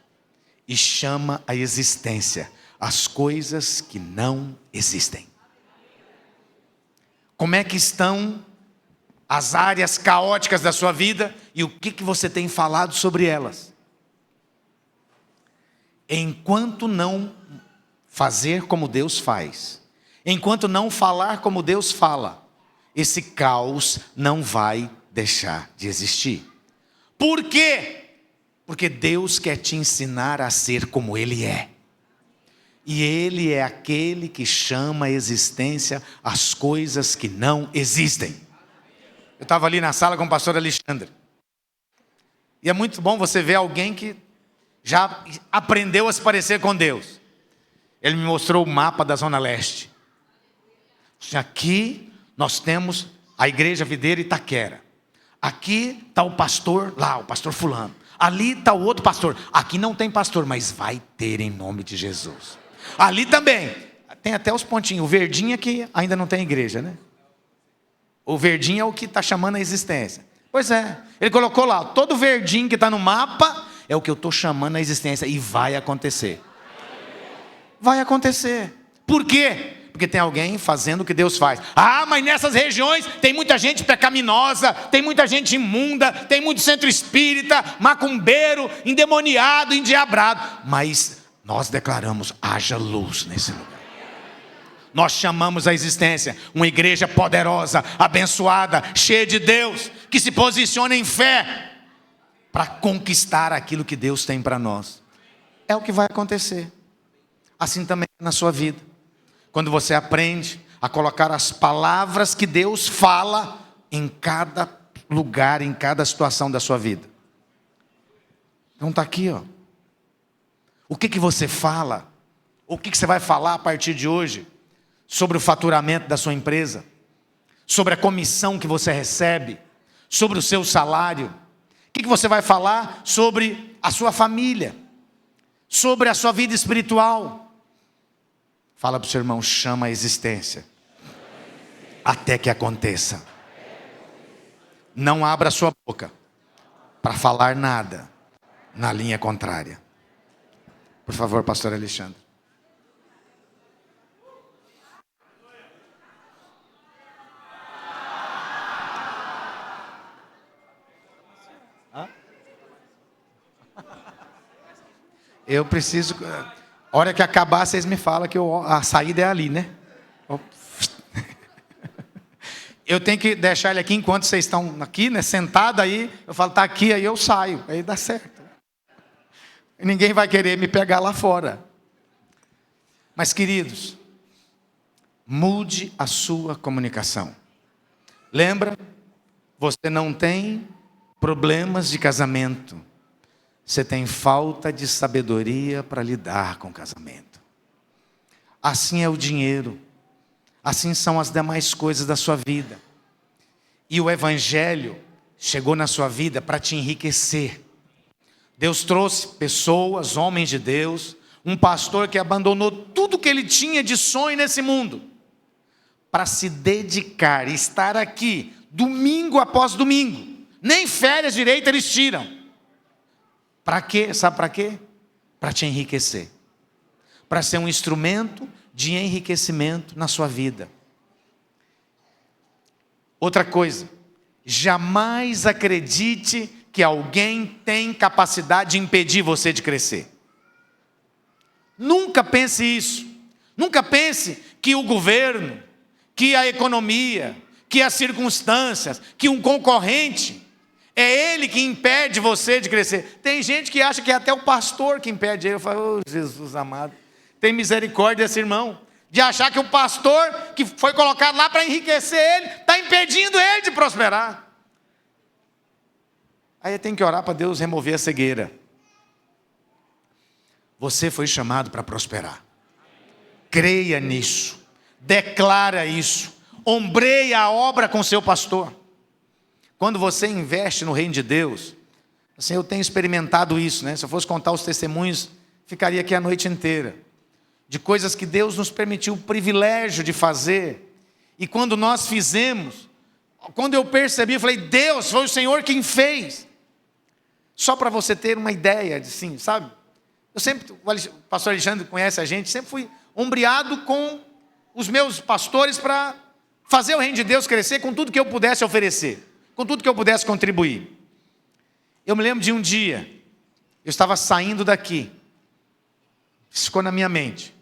e chama a existência as coisas que não existem. Como é que estão as áreas caóticas da sua vida e o que você tem falado sobre elas? Enquanto não fazer como Deus faz, enquanto não falar como Deus fala, esse caos não vai deixar de existir. Por quê? Porque Deus quer te ensinar a ser como Ele é. E Ele é aquele que chama a existência as coisas que não existem. Eu estava ali na sala com o pastor Alexandre. E é muito bom você ver alguém que já aprendeu a se parecer com Deus. Ele me mostrou o mapa da Zona Leste. Aqui nós temos a Igreja Videira Itaquera. Aqui está o pastor lá, o pastor fulano. Ali está o outro pastor. Aqui não tem pastor, mas vai ter em nome de Jesus. Ali também. Tem até os pontinhos. O verdinho é que ainda não tem igreja, né? O verdinho é o que está chamando a existência. Pois é. Ele colocou lá, todo verdinho que está no mapa é o que eu estou chamando a existência. E vai acontecer. Vai acontecer. Por quê? Porque tem alguém fazendo o que Deus faz. Ah, mas nessas regiões tem muita gente pecaminosa, tem muita gente imunda, tem muito centro espírita, macumbeiro, endemoniado, endiabrado. Mas nós declaramos: haja luz nesse lugar. Nós chamamos a existência uma igreja poderosa, abençoada, cheia de Deus, que se posiciona em fé para conquistar aquilo que Deus tem para nós. É o que vai acontecer. Assim também na sua vida. Quando você aprende a colocar as palavras que Deus fala em cada lugar, em cada situação da sua vida. Então está aqui, ó. O que você fala? O que você vai falar a partir de hoje? Sobre o faturamento da sua empresa? Sobre a comissão que você recebe? Sobre o seu salário? O que você vai falar sobre a sua família? Sobre a sua vida espiritual? Fala para o seu irmão: chama a existência até que aconteça. Não abra a sua boca para falar nada na linha contrária. Por favor, pastor Alexandre. Eu preciso... A hora que acabar, vocês me falam que a saída é ali, né? Eu tenho que deixar ele aqui enquanto vocês estão aqui, né? Sentado aí. Eu falo: está aqui, aí eu saio. Aí dá certo. Ninguém vai querer me pegar lá fora. Mas, queridos, mude a sua comunicação. Lembra? Você não tem problemas de casamento. Você tem falta de sabedoria para lidar com o casamento. Assim é o dinheiro. Assim são as demais coisas da sua vida. E o Evangelho chegou na sua vida para te enriquecer. Deus trouxe pessoas, homens de Deus, um pastor que abandonou tudo que ele tinha de sonho nesse mundo, para se dedicar e estar aqui, domingo após domingo. Nem férias direito eles tiram. Para quê? Sabe para quê? Para te enriquecer. Para ser um instrumento de enriquecimento na sua vida. Outra coisa, jamais acredite que alguém tem capacidade de impedir você de crescer. Nunca pense isso. Nunca pense que o governo, que a economia, que as circunstâncias, que um concorrente, é ele que impede você de crescer. Tem gente que acha que é até o pastor que impede ele. Eu falo: oh, Jesus amado, tem misericórdia desse irmão, de achar que o pastor que foi colocado lá para enriquecer ele, está impedindo ele de prosperar. Aí tem que orar para Deus remover a cegueira. Você foi chamado para prosperar. Creia nisso. Declara isso. Ombreia a obra com seu pastor. Quando você investe no reino de Deus, assim, eu tenho experimentado isso, né? Se eu fosse contar os testemunhos, ficaria aqui a noite inteira. De coisas que Deus nos permitiu o privilégio de fazer. E quando nós fizemos, quando eu percebi, eu falei, Deus, foi o Senhor quem fez. Só para você ter uma ideia, assim, sabe? Eu sempre, o pastor Alexandre conhece a gente, sempre fui ombreado com os meus pastores para fazer o reino de Deus crescer com tudo que eu pudesse oferecer, com tudo que eu pudesse contribuir. Eu me lembro de um dia, eu estava saindo daqui, isso ficou na minha mente.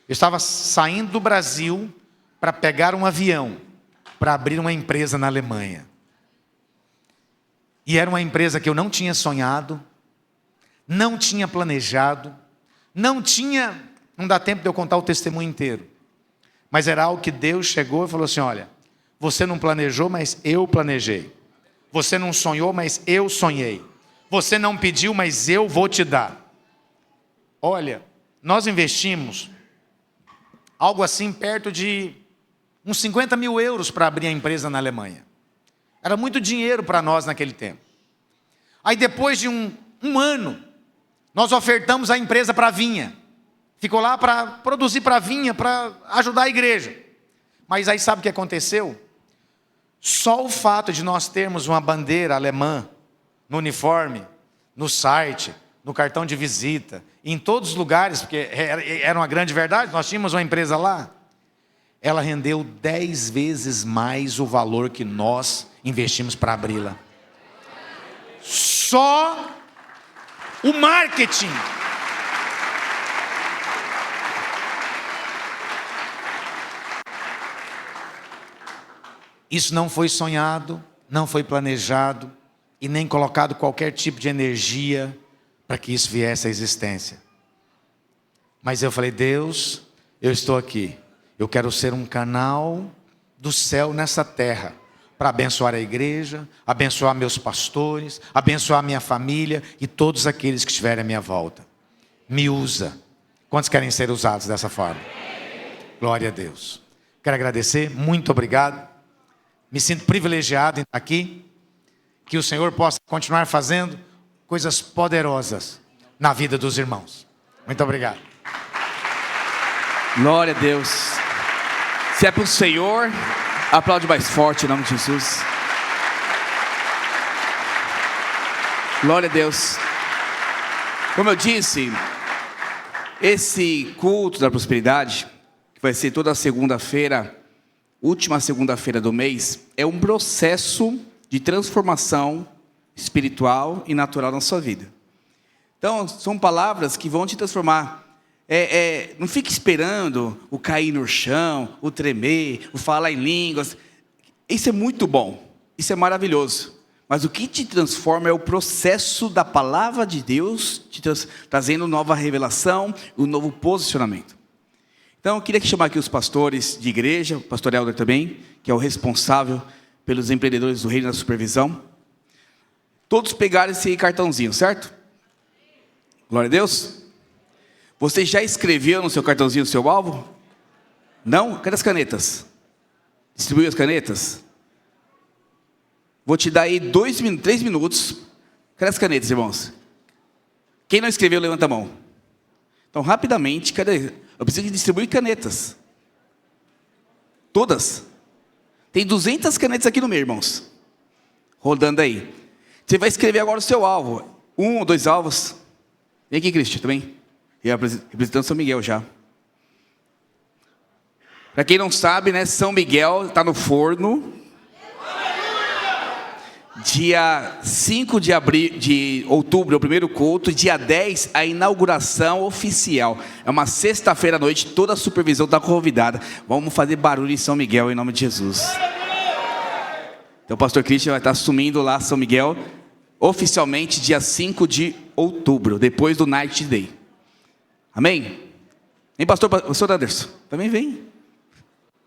Eu estava saindo do Brasil para pegar um avião, para abrir uma empresa na Alemanha. E era uma empresa que eu não tinha sonhado, não tinha planejado, não dá tempo de eu contar o testemunho inteiro. Mas era algo que Deus chegou e falou assim, olha, você não planejou, mas eu planejei. Você não sonhou, mas eu sonhei. Você não pediu, mas eu vou te dar. Olha, nós investimos algo assim perto de uns 50 mil euros para abrir a empresa na Alemanha. Era muito dinheiro para nós naquele tempo. Aí depois de um ano, nós ofertamos a empresa para a vinha. Ficou lá para produzir para a vinha, para ajudar a igreja. Mas aí sabe o que aconteceu? Só o fato de nós termos uma bandeira alemã no uniforme, no site, no cartão de visita, em todos os lugares, porque era uma grande verdade, nós tínhamos uma empresa lá, ela rendeu 10 vezes mais o valor que nós investimos para abri-la. Só o marketing. Isso não foi sonhado, não foi planejado e nem colocado qualquer tipo de energia para que isso viesse à existência. Mas eu falei, Deus, eu estou aqui. Eu quero ser um canal do céu nessa terra para abençoar a igreja, abençoar meus pastores, abençoar minha família e todos aqueles que estiverem à minha volta. Me usa. Quantos querem ser usados dessa forma? Glória a Deus. Quero agradecer, muito obrigado. Me sinto privilegiado em estar aqui. Que o Senhor possa continuar fazendo coisas poderosas na vida dos irmãos. Muito obrigado. Glória a Deus. Se é para o Senhor, aplaude mais forte em nome de Jesus. Glória a Deus. Como eu disse, esse culto da prosperidade, que vai ser toda segunda-feira, última segunda-feira do mês, é um processo de transformação espiritual e natural na sua vida. Então, são palavras que vão te transformar. Não fique esperando o cair no chão, o tremer, o falar em línguas. Isso é muito bom, isso é maravilhoso. Mas o que te transforma é o processo da palavra de Deus, trazendo nova revelação, um novo posicionamento. Então, eu queria chamar aqui os pastores de igreja, o pastor Helder também, que é o responsável pelos empreendedores do reino da supervisão. Todos pegaram esse cartãozinho, certo? Glória a Deus. Você já escreveu no seu cartãozinho o seu alvo? Não? Cadê as canetas? Distribuiu as canetas? Vou te dar aí 3 minutos. Cadê as canetas, irmãos? Quem não escreveu, levanta a mão. Então, rapidamente, cadê? Eu preciso distribuir canetas. Todas. Tem 200 canetas aqui no meio, irmãos. Rodando aí. Você vai escrever agora o seu alvo. 1 ou 2 alvos. Vem aqui, Cristian, também. E representando São Miguel já. Para quem não sabe, né? São Miguel está no forno. Dia 5 de outubro, é o primeiro culto. Dia 10, a inauguração oficial. É uma sexta-feira à noite, toda a supervisão está convidada. Vamos fazer barulho em São Miguel, em nome de Jesus. Então o pastor Cristian vai estar assumindo lá São Miguel, oficialmente dia 5 de outubro, depois do Night Day. Amém? Vem, pastor Anderson, também vem.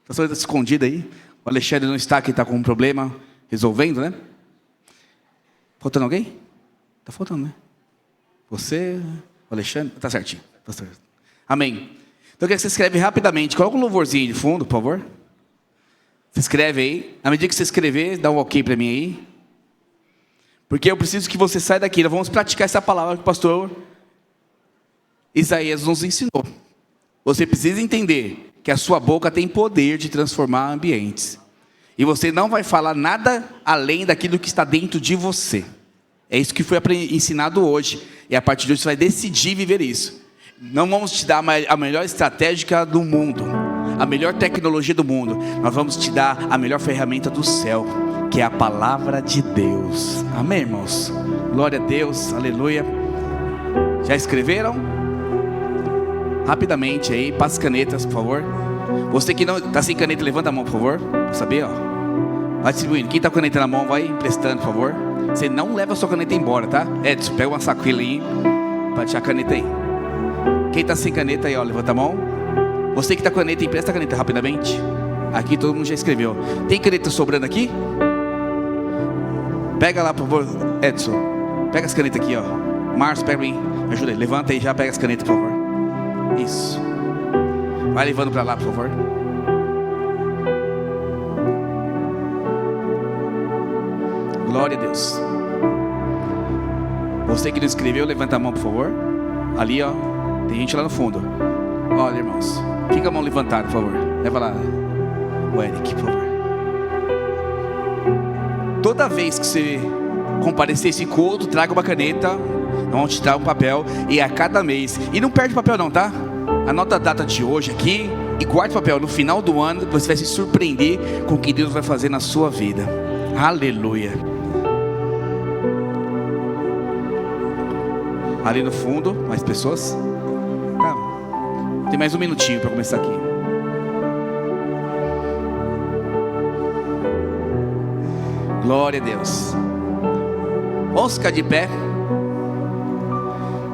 O pastor está escondido aí. O Alexandre não está aqui, está com um problema, resolvendo, né? Faltando alguém? Está faltando, né? Você, o Alexandre, está certinho. Pastor. Amém. Então eu quero que você escreve rapidamente. Coloca um louvorzinho de fundo, por favor. Você escreve aí. À medida que você escrever, dá um ok para mim aí. Porque eu preciso que você saia daqui. Nós vamos praticar essa palavra que o pastor Isaías nos ensinou. Você precisa entender que a sua boca tem poder de transformar ambientes. E você não vai falar nada além daquilo que está dentro de você. É isso que foi ensinado hoje. E a partir de hoje você vai decidir viver isso. Não vamos te dar a melhor estratégia do mundo, a melhor tecnologia do mundo. Nós vamos te dar a melhor ferramenta do céu, que é a palavra de Deus. Amém, irmãos? Glória a Deus, aleluia. Já escreveram? Rapidamente aí, passa as canetas, por favor. Você que não está sem caneta, levanta a mão, por favor. Para saber, ó. Vai distribuindo. Quem está com a caneta na mão, vai emprestando, por favor. Você não leva a sua caneta embora, tá? Edson, pega uma sacola aí para tirar a caneta aí. Quem está sem caneta aí, ó, levanta a mão. Você que está com a caneta, empresta a caneta rapidamente. Aqui todo mundo já escreveu. Tem caneta sobrando aqui? Pega lá, por favor, Edson. Pega as canetas aqui, ó. Márcio, pega pra mim. Ajuda aí. Levanta aí já, pega as canetas, por favor. Isso. Vai levando para lá, por favor. Glória a Deus. Você que não escreveu, levanta a mão, por favor. Ali, ó. Tem gente lá no fundo. Olha, irmãos. Fica a mão levantada, por favor. Leva lá o Eric, por favor. Toda vez que você comparecer esse culto, traga uma caneta. Vamos te dar um papel. E a cada mês. E não perde papel não, tá? Anota a data de hoje aqui. E guarde o papel. No final do ano, você vai se surpreender com o que Deus vai fazer na sua vida. Aleluia. Ali no fundo, mais pessoas. Tem mais um minutinho para começar aqui. Glória a Deus. Vamos ficar de pé.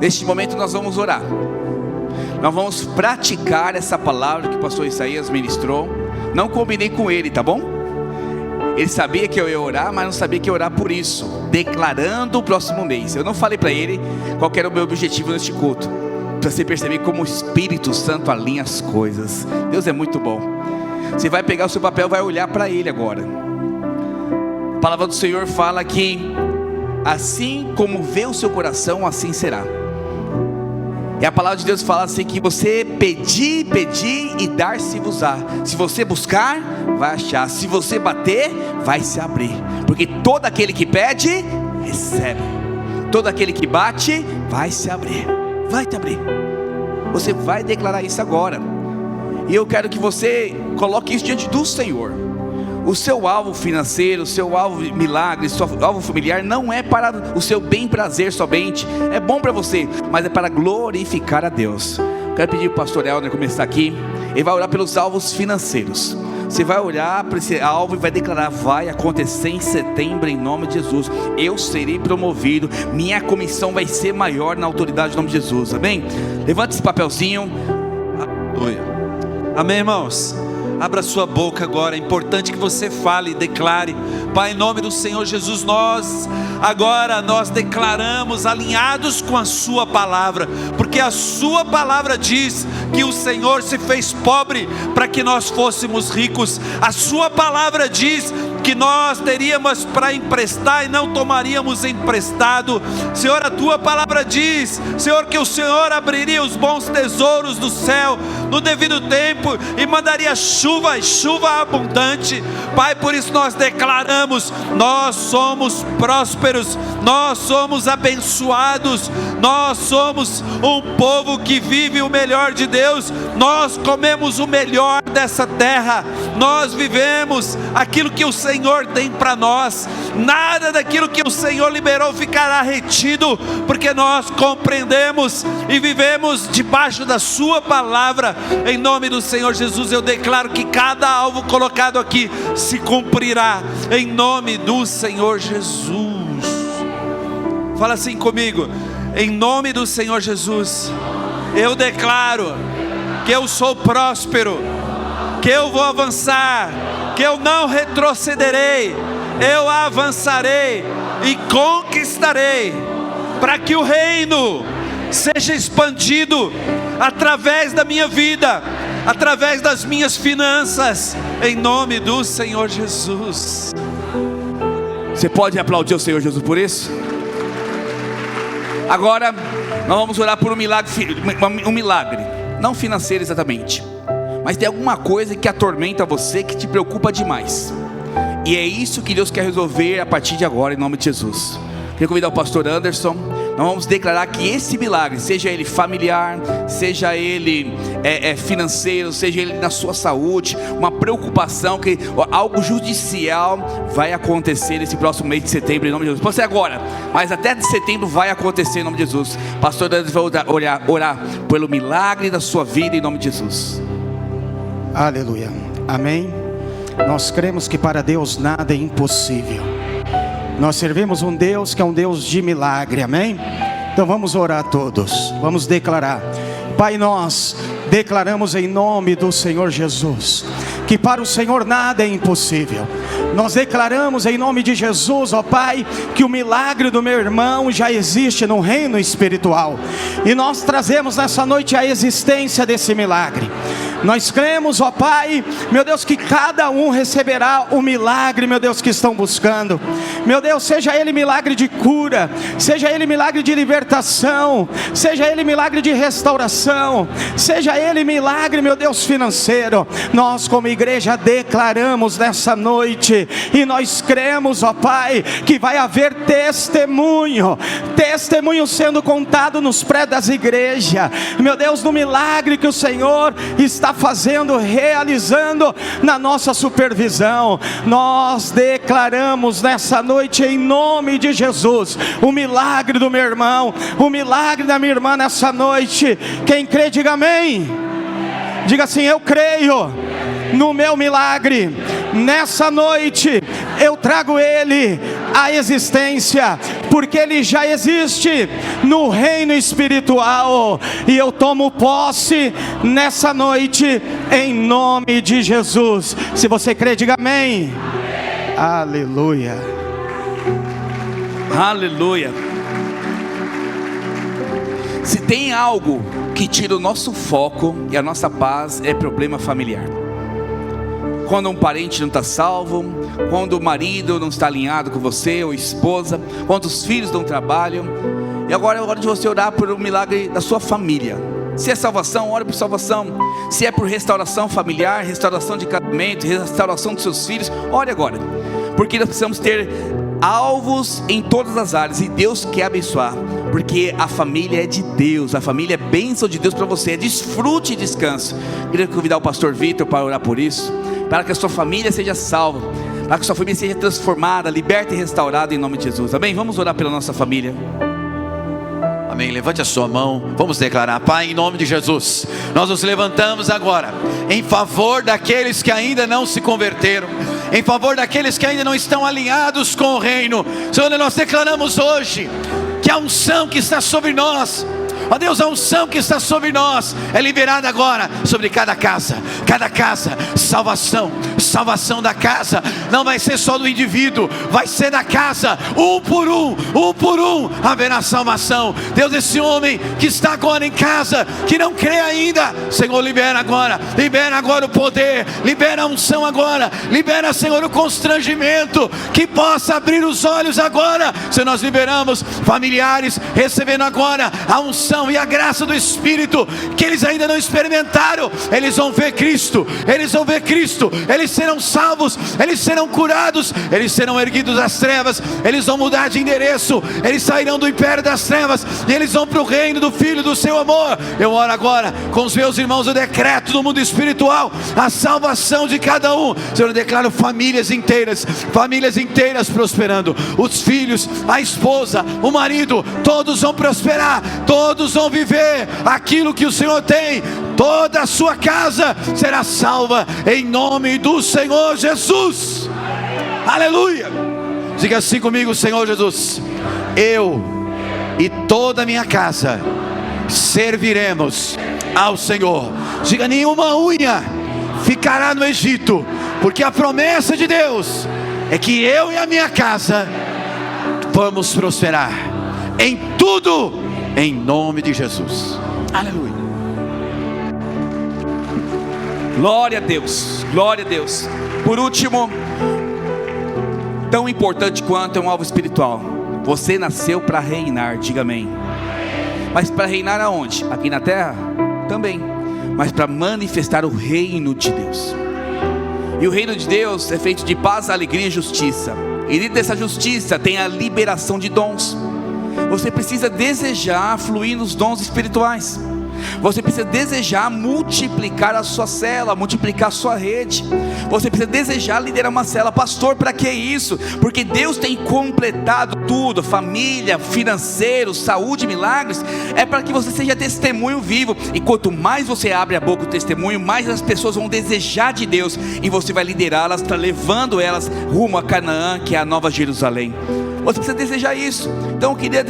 Neste momento nós vamos orar. Nós vamos praticar essa palavra que o pastor Isaías ministrou. Não combinei com ele, tá bom? Ele sabia que eu ia orar, mas não sabia que ia orar por isso, declarando o próximo mês. Eu não falei para ele qual era o meu objetivo neste culto, para você perceber como o Espírito Santo alinha as coisas. Deus é muito bom. Você vai pegar o seu papel, vai olhar para ele agora. A palavra do Senhor fala que assim como vê o seu coração, assim será. E a palavra de Deus fala assim que você pedir e dar-se-vos-á. Se você buscar, vai achar. Se você bater, vai se abrir. Porque todo aquele que pede, recebe. Todo aquele que bate, vai se abrir. Vai te abrir. Você vai declarar isso agora. E eu quero que você coloque isso diante do Senhor. O seu alvo financeiro, o seu alvo milagre, o seu alvo familiar não é para o seu bem prazer somente. É bom para você, mas é para glorificar a Deus. Quero pedir para o pastor Helder começar aqui. Ele vai orar pelos alvos financeiros. Você vai olhar para esse alvo e vai declarar: vai acontecer em setembro em nome de Jesus. Eu serei promovido, minha comissão vai ser maior na autoridade em nome de Jesus. Amém? Levante esse papelzinho. Aleluia. Amém, irmãos? Abra sua boca agora. É importante que você fale e declare. Pai, em nome do Senhor Jesus, nós declaramos alinhados com a sua palavra, porque a sua palavra diz que o Senhor se fez pobre para que nós fôssemos ricos. A sua palavra diz que nós teríamos para emprestar e não tomaríamos emprestado. Senhor, a tua palavra diz, Senhor, que o Senhor abriria os bons tesouros do céu no devido tempo e mandaria chuva abundante. Pai, por isso nós declaramos: nós somos prósperos, nós somos abençoados, nós somos um povo que vive o melhor de Deus, nós comemos o melhor dessa terra, nós vivemos aquilo que o Senhor tem para nós. Nada daquilo que o Senhor liberou ficará retido, porque nós compreendemos e vivemos debaixo da sua palavra. Em nome do Senhor Jesus, eu declaro que cada alvo colocado aqui se cumprirá, em nome do Senhor Jesus. Fala assim comigo: em nome do Senhor Jesus, eu declaro que eu sou próspero, que eu vou avançar que eu não retrocederei, eu avançarei e conquistarei, para que o reino seja expandido através da minha vida, através das minhas finanças, em nome do Senhor Jesus. Você pode aplaudir o Senhor Jesus por isso? Agora nós vamos orar por um milagre, não financeiro exatamente, mas tem alguma coisa que atormenta você, que te preocupa demais, e é isso que Deus quer resolver a partir de agora, em nome de Jesus. Queria convidar o pastor Anderson. Nós vamos declarar que esse milagre, seja ele familiar, seja ele financeiro, seja ele na sua saúde, uma preocupação, que algo judicial vai acontecer nesse próximo mês de setembro, em nome de Jesus. Pode ser agora, mas até de setembro vai acontecer, em nome de Jesus. Pastor Anderson vai orar pelo milagre da sua vida, em nome de Jesus. Aleluia, amém. Nós cremos que para Deus nada é impossível. Nós servimos um Deus que é um Deus de milagre, amém? Então vamos orar todos, vamos declarar. Pai, nós declaramos em nome do Senhor Jesus, que para o Senhor nada é impossível. Nós declaramos em nome de Jesus, ó Pai, que o milagre do meu irmão já existe no reino espiritual, e nós trazemos nessa noite a existência desse milagre. Nós cremos, ó Pai, meu Deus, que cada um receberá o milagre, meu Deus, que estão buscando. Meu Deus, seja ele milagre de cura, seja ele milagre de libertação, seja ele milagre de restauração, seja ele milagre, meu Deus, financeiro. Nós como igreja declaramos nessa noite, e nós cremos, ó Pai, que vai haver testemunho sendo contado nos prédios das igrejas, meu Deus, no milagre que o Senhor está fazendo, realizando na nossa supervisão. Nós declaramos nessa noite, em nome de Jesus, o milagre do meu irmão, o milagre da minha irmã nessa noite. Quem crê, diga amém. Diga assim: eu creio no meu milagre. Nessa noite eu trago ele à existência, porque ele já existe no reino espiritual, e eu tomo posse nessa noite, em nome de Jesus. Se você crê, diga amém. Aleluia. Aleluia. Se tem algo que tira o nosso foco e a nossa paz, é problema familiar. Quando um parente não está salvo, quando o marido não está alinhado com você, ou esposa, quando os filhos não trabalham. E agora é hora de você orar por um milagre da sua família. Se é salvação, ore por salvação. Se é por restauração familiar, restauração de casamento, restauração dos seus filhos, ore agora. Porque nós precisamos ter alvos em todas as áreas, e Deus quer abençoar, porque a família é de Deus, a família é bênção de Deus para você, é desfrute e descanso. Queria convidar o pastor Vitor para orar por isso, para que a sua família seja salva, para que a sua família seja transformada, liberta e restaurada, em nome de Jesus, amém? Vamos orar pela nossa família. Amém, levante a sua mão, vamos declarar. Pai, em nome de Jesus, nós nos levantamos agora em favor daqueles que ainda não se converteram, em favor daqueles que ainda não estão alinhados com o reino. Senhor, nós declaramos hoje que a unção que está sobre nós, ó Deus, a unção que está sobre nós é liberada agora sobre cada casa, salvação da casa. Não vai ser só do indivíduo, vai ser da casa, um por um haverá salvação. Deus, esse homem que está agora em casa, que não crê ainda, Senhor, libera agora o poder, libera a unção agora, libera, Senhor, o constrangimento, que possa abrir os olhos agora. Se nós liberamos familiares recebendo agora a unção e a graça do Espírito, que eles ainda não experimentaram, eles vão ver Cristo, eles serão salvos, eles serão curados, eles serão erguidos das trevas, eles vão mudar de endereço, eles sairão do império das trevas, e eles vão para o reino do Filho do seu amor. Eu oro agora com os meus irmãos, eu decreto no mundo espiritual a salvação de cada um. Senhor, eu declaro famílias inteiras prosperando, os filhos, a esposa, o marido, todos vão prosperar, todos vão viver aquilo que o Senhor tem. Toda a sua casa será salva em nome do Senhor Jesus. Aleluia. Diga assim comigo: Senhor Jesus, eu e toda a minha casa serviremos ao Senhor. Diga: nenhuma unha ficará no Egito, porque a promessa de Deus é que eu e a minha casa vamos prosperar em tudo, em nome de Jesus. Aleluia. Glória a Deus, glória a Deus. Por último, tão importante quanto é um alvo espiritual, você nasceu para reinar, diga amém. Mas para reinar aonde? Aqui na terra? Também. Mas para manifestar o reino de Deus. E o reino de Deus é feito de paz, alegria e justiça. E dentro dessa justiça tem a liberação de dons. Você precisa desejar fluir nos dons espirituais. Você precisa desejar multiplicar a sua célula, multiplicar a sua rede. Você precisa desejar liderar uma célula. Pastor, para que isso? Porque Deus tem completado tudo: família, financeiro, saúde, milagres. É para que você seja testemunho vivo. E quanto mais você abre a boca do testemunho, mais as pessoas vão desejar de Deus. E você vai liderá-las, levando elas rumo a Canaã, que é a Nova Jerusalém. Você precisa desejar isso. Então eu queria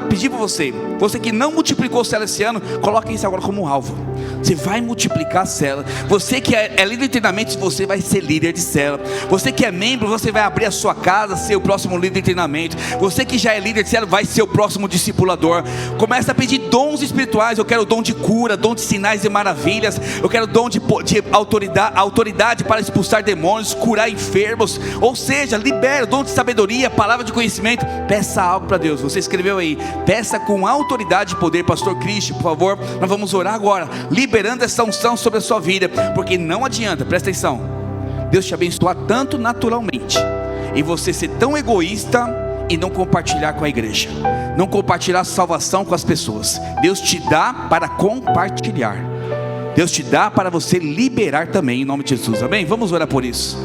pedir para você que não multiplicou célula esse ano, coloque isso agora como um alvo. Você vai multiplicar a célula. Você que é líder de treinamento, você vai ser líder de célula. Você que é membro, você vai abrir a sua casa, ser o próximo líder de treinamento. Você que já é líder de célula, vai ser o próximo discipulador. Começa a pedir dons espirituais. Eu quero dom de cura, dom de sinais e maravilhas. Eu quero dom de autoridade para expulsar demônios, curar enfermos. Ou seja, libera o dom de sabedoria, palavra de conhecimento. Peça algo para Deus. Você escreveu aí, peça com autoridade e poder. Pastor Cristian, por favor, nós vamos orar agora, liberando essa unção sobre a sua vida. Porque não adianta, presta atenção, Deus te abençoar tanto naturalmente e você ser tão egoísta e não compartilhar com a igreja, não compartilhar a salvação com as pessoas. Deus te dá para compartilhar. Deus te dá para você liberar também, em nome de Jesus, amém? Vamos orar por isso.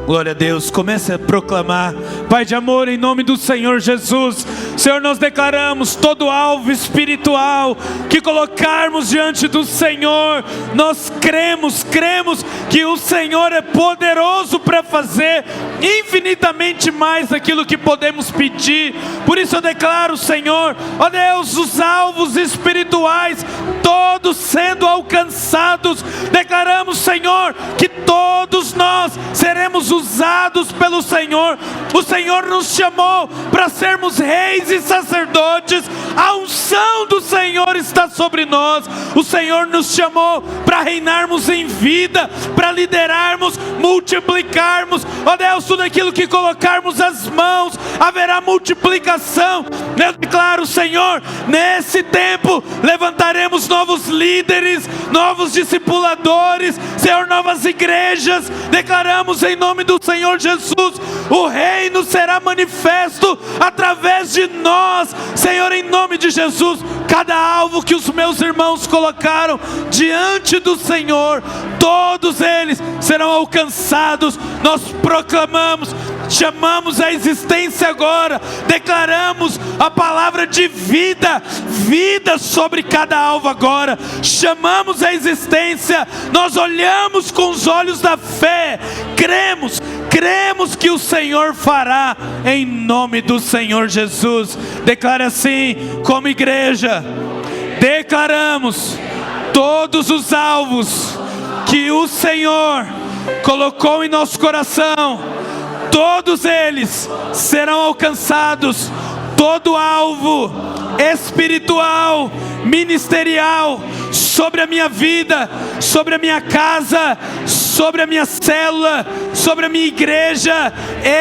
Glória a Deus, comece a proclamar. Pai de amor, em nome do Senhor Jesus, Senhor, nós declaramos todo alvo espiritual que colocarmos diante do Senhor. Nós cremos que o Senhor é poderoso para fazer infinitamente mais daquilo que podemos pedir. Por isso eu declaro, Senhor, ó Deus, os alvos espirituais todos sendo alcançados. Declaramos, Senhor, que todos nós seremos usados pelo Senhor. O Senhor nos chamou para sermos reis e sacerdotes. A unção do Senhor está sobre nós. O Senhor nos chamou para reinarmos em vida, para liderarmos, multiplicarmos. Ó Deus, tudo aquilo que colocarmos as mãos, haverá multiplicação. Eu declaro, Senhor, nesse tempo levantaremos novos líderes, novos discipuladores, Senhor, novas igrejas. Declaramos em nome do Senhor Jesus, o reino será manifesto através de nós, Senhor, em nome de Jesus. Cada alvo que os meus irmãos colocaram diante do Senhor, todos eles serão alcançados. Nós proclamamos, chamamos a existência agora, declaramos a palavra de vida, vida sobre cada alvo agora. Chamamos a existência, nós olhamos com os olhos da fé, cremos que o Senhor fará, em nome do Senhor Jesus. Declare assim, como igreja, declaramos todos os alvos que o Senhor colocou em nosso coração, todos eles serão alcançados. Todo alvo espiritual, ministerial, sobre a minha vida, sobre a minha casa, sobre a minha célula, sobre a minha igreja,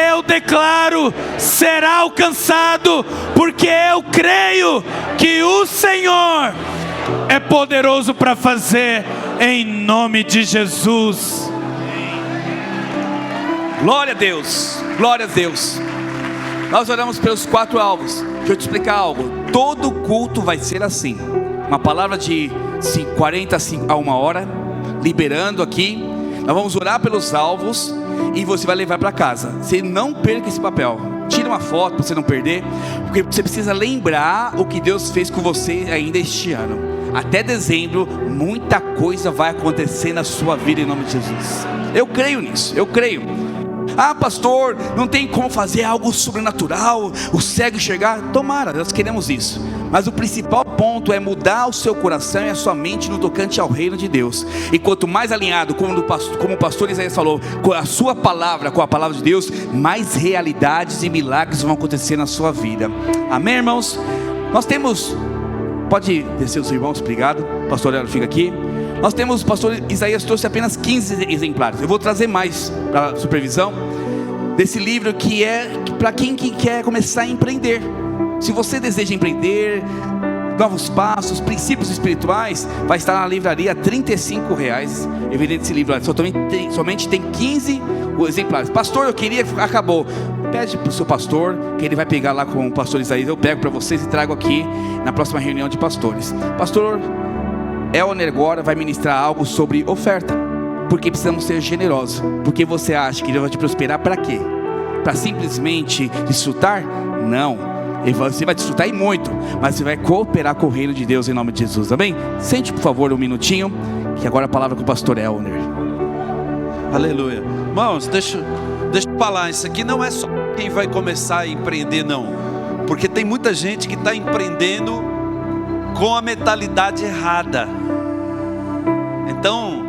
eu declaro, será alcançado, porque eu creio que o Senhor é poderoso para fazer, em nome de Jesus. Glória a Deus, glória a Deus. Nós oramos pelos 4 alvos. Deixa eu te explicar algo. Todo culto vai ser assim, uma palavra de 40 a 1 hora, liberando aqui. Nós vamos orar pelos alvos e você vai levar para casa. Você não perca esse papel. Tira uma foto para você não perder, porque você precisa lembrar o que Deus fez com você ainda este ano. Até dezembro, muita coisa vai acontecer na sua vida, em nome de Jesus. Eu creio nisso, eu creio. Ah, pastor, não tem como fazer algo sobrenatural, o cego enxergar? Tomara, nós queremos isso. Mas o principal ponto ponto é mudar o seu coração e a sua mente no tocante ao reino de Deus. E quanto mais alinhado, como o pastor Isaías falou, com a sua palavra, com a palavra de Deus, mais realidades e milagres vão acontecer na sua vida. Amém, irmãos? Nós temos, pode descer os irmãos, obrigado. O pastor Léo fica aqui. Nós temos, o pastor Isaías trouxe apenas 15 exemplares. Eu vou trazer mais para a supervisão desse livro, que é para quem que quer começar a empreender. Se você deseja empreender, novos passos, princípios espirituais, vai estar na livraria a R$35. Evidente, esse livro somente tem 15 exemplares. Pastor, eu queria, acabou. Pede para o seu pastor, que ele vai pegar lá com o pastor Isaías. Eu pego para vocês e trago aqui na próxima reunião de pastores. Pastor Elner agora vai ministrar algo sobre oferta, porque precisamos ser generosos. Porque você acha que Deus vai te prosperar para quê? Para simplesmente desfrutar? Não. Você vai desfrutar e muito, mas você vai cooperar com o reino de Deus em nome de Jesus, amém? Sente por favor um minutinho, que agora a palavra com o pastor Elner. Aleluia. Irmãos, deixa eu falar, isso aqui não é só quem vai começar a empreender, não. Porque tem muita gente que está empreendendo com a mentalidade errada. Então,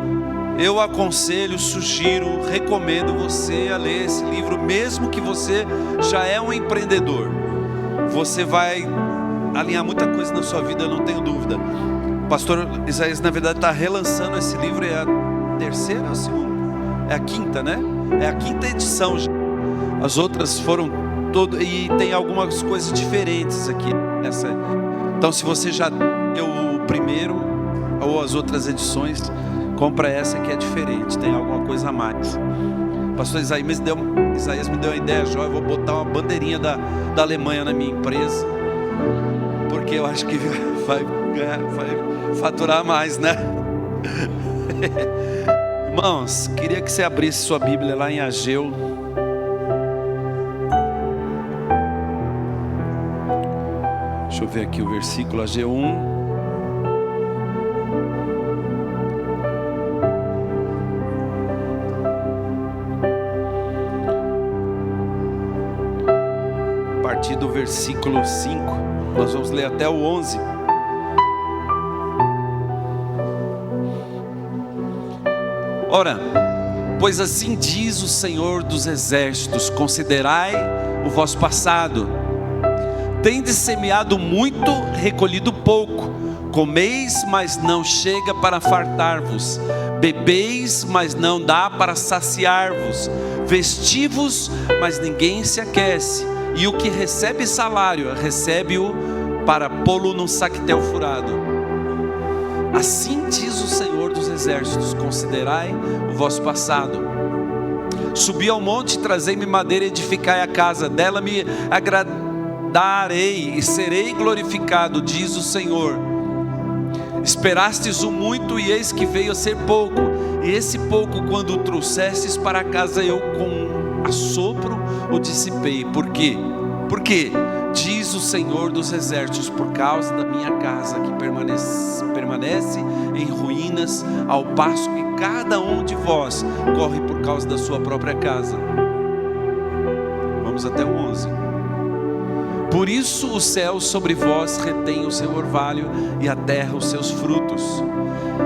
eu aconselho, sugiro, recomendo você a ler esse livro, mesmo que você já é um empreendedor. Você vai alinhar muita coisa na sua vida, eu não tenho dúvida. O pastor Isaías, na verdade, está relançando esse livro, é a terceira ou a segunda? É a quinta, né? É a quinta edição já. As outras foram todas, e tem algumas coisas diferentes aqui. Então, se você já deu o primeiro ou as outras edições, compra essa que é diferente, tem alguma coisa a mais. O pastor Isaías me deu uma ideia, Jó, eu vou botar uma bandeirinha da Alemanha na minha empresa, porque eu acho que vai faturar mais, né? Irmãos, queria que você abrisse sua Bíblia lá em Ageu. Deixa eu ver aqui o versículo, Ageu 1. A partir do versículo 5, nós vamos ler até o 11. Ora, pois assim diz o Senhor dos Exércitos: considerai o vosso passado. Tendes semeado muito, recolhido pouco. Comeis, mas não chega para fartar-vos. Bebeis, mas não dá para saciar-vos. Vestivos, mas ninguém se aquece. E o que recebe salário, recebe-o para pô-lo num saquetel furado. Assim diz o Senhor dos Exércitos: considerai o vosso passado. Subi ao monte, trazei-me madeira, edificai a casa, dela me agradarei e serei glorificado, diz o Senhor. Esperastes o muito, e eis que veio a ser pouco, e esse pouco, quando o trouxestes para casa, eu com assopro o dissipei. Por quê? Porque diz o Senhor dos Exércitos: por causa da minha casa que permanece em ruínas, ao passo que cada um de vós corre por causa da sua própria casa. Vamos até o 11. Por isso o céu sobre vós retém o seu orvalho, e a terra os seus frutos.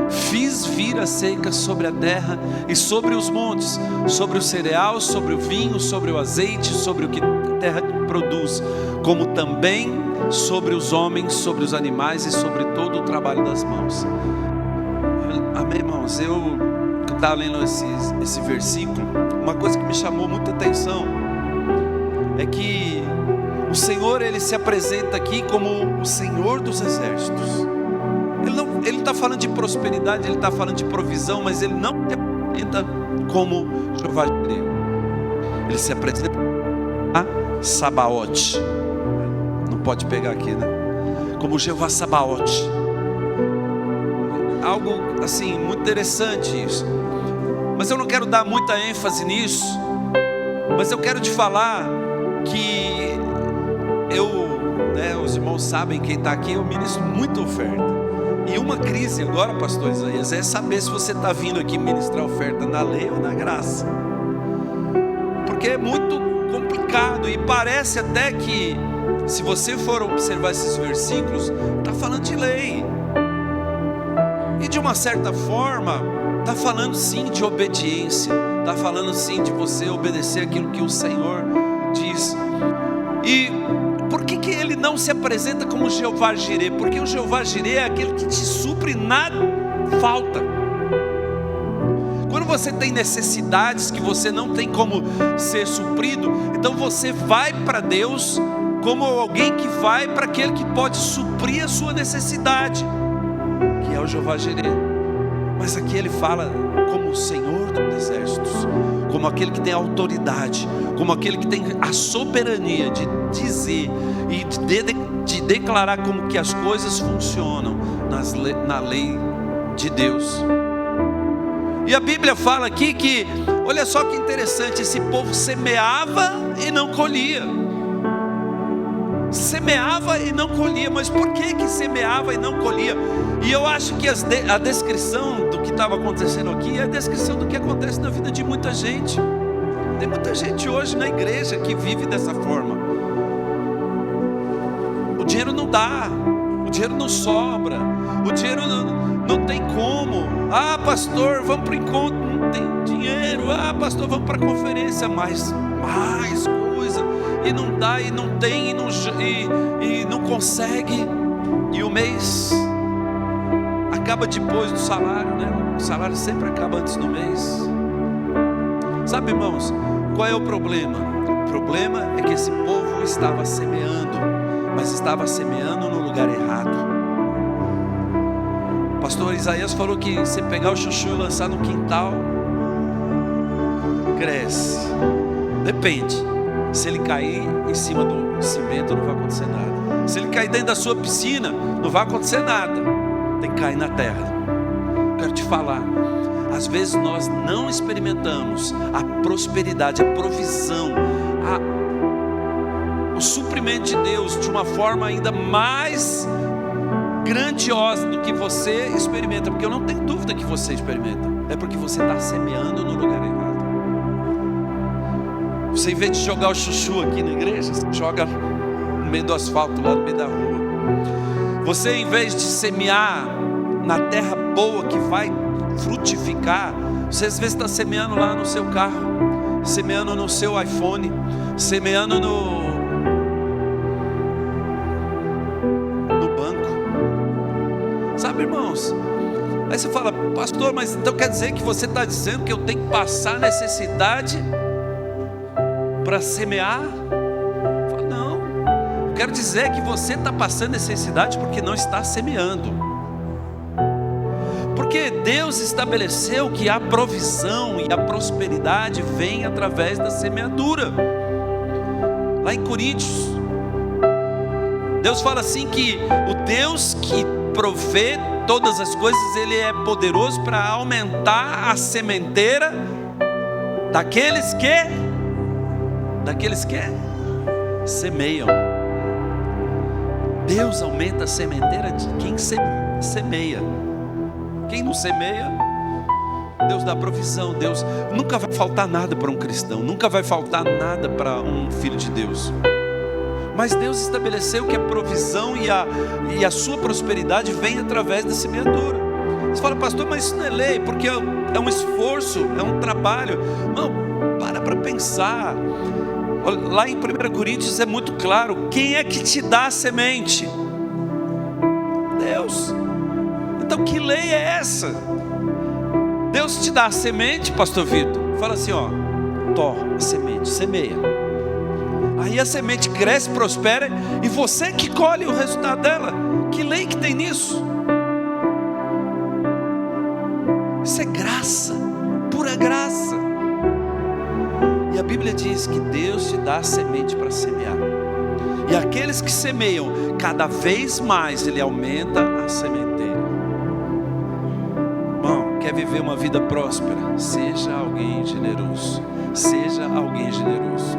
Fiz vir a seca sobre a terra e sobre os montes, sobre o cereal, sobre o vinho, sobre o azeite, sobre o que a terra produz, como também sobre os homens, sobre os animais e sobre todo o trabalho das mãos. Amém, irmãos? Eu estava lendo esse versículo, uma coisa que me chamou muita atenção é que o Senhor, Ele se apresenta aqui como o Senhor dos Exércitos. Ele está falando de prosperidade, Ele está falando de provisão, mas Ele não se apresenta como Jeová Jireh. Ele se apresenta a Sabaote. Não pode pegar aqui, né? Como Jeová Sabaote. Algo assim, muito interessante isso. Mas eu não quero dar muita ênfase nisso. Mas eu quero te falar que os irmãos sabem, quem está aqui, eu ministro muita oferta. E uma crise agora, pastor Isaías, é saber se você está vindo aqui ministrar oferta na lei ou na graça. Porque é muito complicado e parece até que se você for observar esses versículos, está falando de lei. E de uma certa forma, está falando sim de obediência. Está falando sim de você obedecer aquilo que o Senhor diz. E por que ele não se apresenta como Jeová Jireh? Porque o Jeová Jireh é aquele que te supre na falta. Quando você tem necessidades que você não tem como ser suprido, então você vai para Deus como alguém que vai para aquele que pode suprir a sua necessidade, que é o Jeová Jireh. Mas aqui ele fala como o Senhor dos exércitos, como aquele que tem autoridade, como aquele que tem a soberania de dizer e de declarar como que as coisas funcionam na lei de Deus. E a Bíblia fala aqui que, olha só que interessante, esse povo semeava e não colhia. Semeava e não colhia. Mas por que semeava e não colhia? E eu acho que a descrição do que estava acontecendo aqui é a descrição do que acontece na vida de muita gente. Tem muita gente hoje na igreja que vive dessa forma. O dinheiro não dá, o dinheiro não sobra, o dinheiro não tem como. Ah, pastor, vamos para o encontro, não tem dinheiro. Ah, pastor, vamos para a conferência, mais coisa, e não dá, e não tem, e não consegue. E o mês acaba depois do salário, né? O salário sempre acaba antes do mês. Sabe, irmãos, qual é o problema? O problema é que esse povo estava semeando, mas estava semeando no lugar errado. O pastor Isaías falou que se pegar o chuchu e lançar no quintal, cresce. Depende. Se ele cair em cima do cimento, não vai acontecer nada. Se ele cair dentro da sua piscina, não vai acontecer nada. Tem que cair na terra. Quero te falar, às vezes nós não experimentamos a prosperidade, a provisão, o suprimento de Deus de uma forma ainda mais grandiosa do que você experimenta. Porque eu não tenho dúvida que você experimenta. É porque você está semeando no lugar errado. Você, em vez de jogar o chuchu aqui na igreja, você joga no meio do asfalto, lá no meio da rua. Você, em vez de semear na terra boa que vai frutificar, você às vezes está semeando lá no seu carro, semeando no seu iPhone, semeando no banco. Sabe, irmãos? Aí você fala, pastor, mas então quer dizer que você está dizendo que eu tenho que passar necessidade para semear? Fala, não, eu quero dizer que você está passando necessidade porque não está semeando. Porque Deus estabeleceu que a provisão e a prosperidade vem através da semeadura. Lá em Coríntios, Deus fala assim que o Deus que provê todas as coisas, Ele é poderoso para aumentar a sementeira daqueles que semeiam. Deus aumenta a sementeira de quem semeia. Quem não semeia, Deus dá provisão. Deus nunca vai faltar nada para um cristão, nunca vai faltar nada para um filho de Deus. Mas Deus estabeleceu que a provisão e a sua prosperidade vem através da semeadura. Você fala, pastor, mas isso não é lei, porque é um esforço, é um trabalho. Não, para pensar. Lá em 1 Coríntios é muito claro, quem é que te dá a semente? Deus. Então que lei é essa? Deus te dá a semente, pastor Vitor, fala assim, ó, a semente, semeia. Aí a semente cresce, prospera, e você que colhe o resultado dela. Que lei que tem nisso? Isso é graça, pura graça. E a Bíblia diz que Deus te dá a semente para semear. E aqueles que semeiam, cada vez mais Ele aumenta a sementeira. Irmão, quer viver uma vida próspera? Seja alguém generoso. Seja alguém generoso.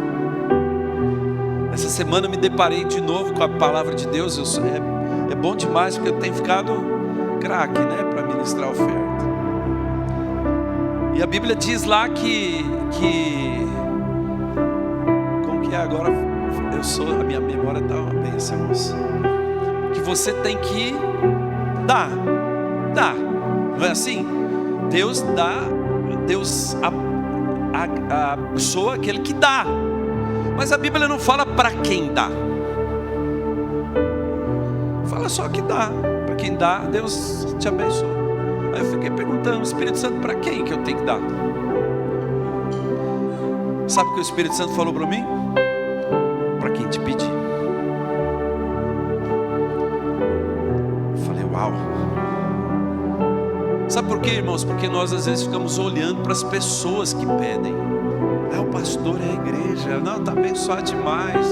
Essa semana eu me deparei de novo com a palavra de Deus. É bom demais, porque eu tenho ficado craque, né, para ministrar a oferta. E a Bíblia diz lá que como que é agora? Eu a minha memória está uma bênção, irmãos. Que você tem que dar. Não é assim? Deus dá, Deus abençoa aquele que dá. Mas a Bíblia não fala para quem dá. Fala só que dá. Para quem dá, Deus te abençoa. Aí eu fiquei perguntando, Espírito Santo, para quem que eu tenho que dar? Sabe o que o Espírito Santo falou para mim? Para quem te pedir. Eu falei, uau. Sabe por quê, irmãos? Porque nós às vezes ficamos olhando para as pessoas que pedem. O pastor é a igreja. Não, está abençoado demais.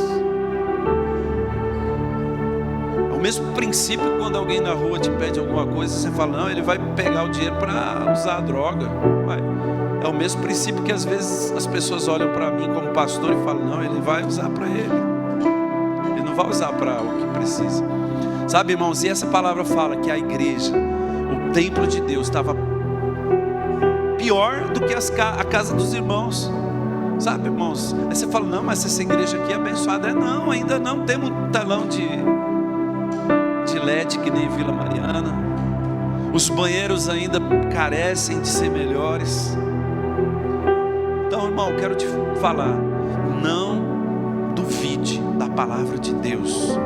É o mesmo princípio quando alguém na rua te pede alguma coisa, você fala, não, ele vai pegar o dinheiro para usar a droga. É o mesmo princípio que às vezes as pessoas olham para mim como pastor e falam, não, ele vai usar para ele. Ele não vai usar para o que precisa. Sabe, irmãos, e essa palavra fala que a igreja, o templo de Deus estava pior do que a casa dos irmãos. Sabe, irmãos? Aí você fala, não, mas essa igreja aqui é abençoada. Não, ainda não temos um telão de LED que nem Vila Mariana. Os banheiros ainda carecem de ser melhores. Então, irmão, quero te falar, não duvide da palavra de Deus.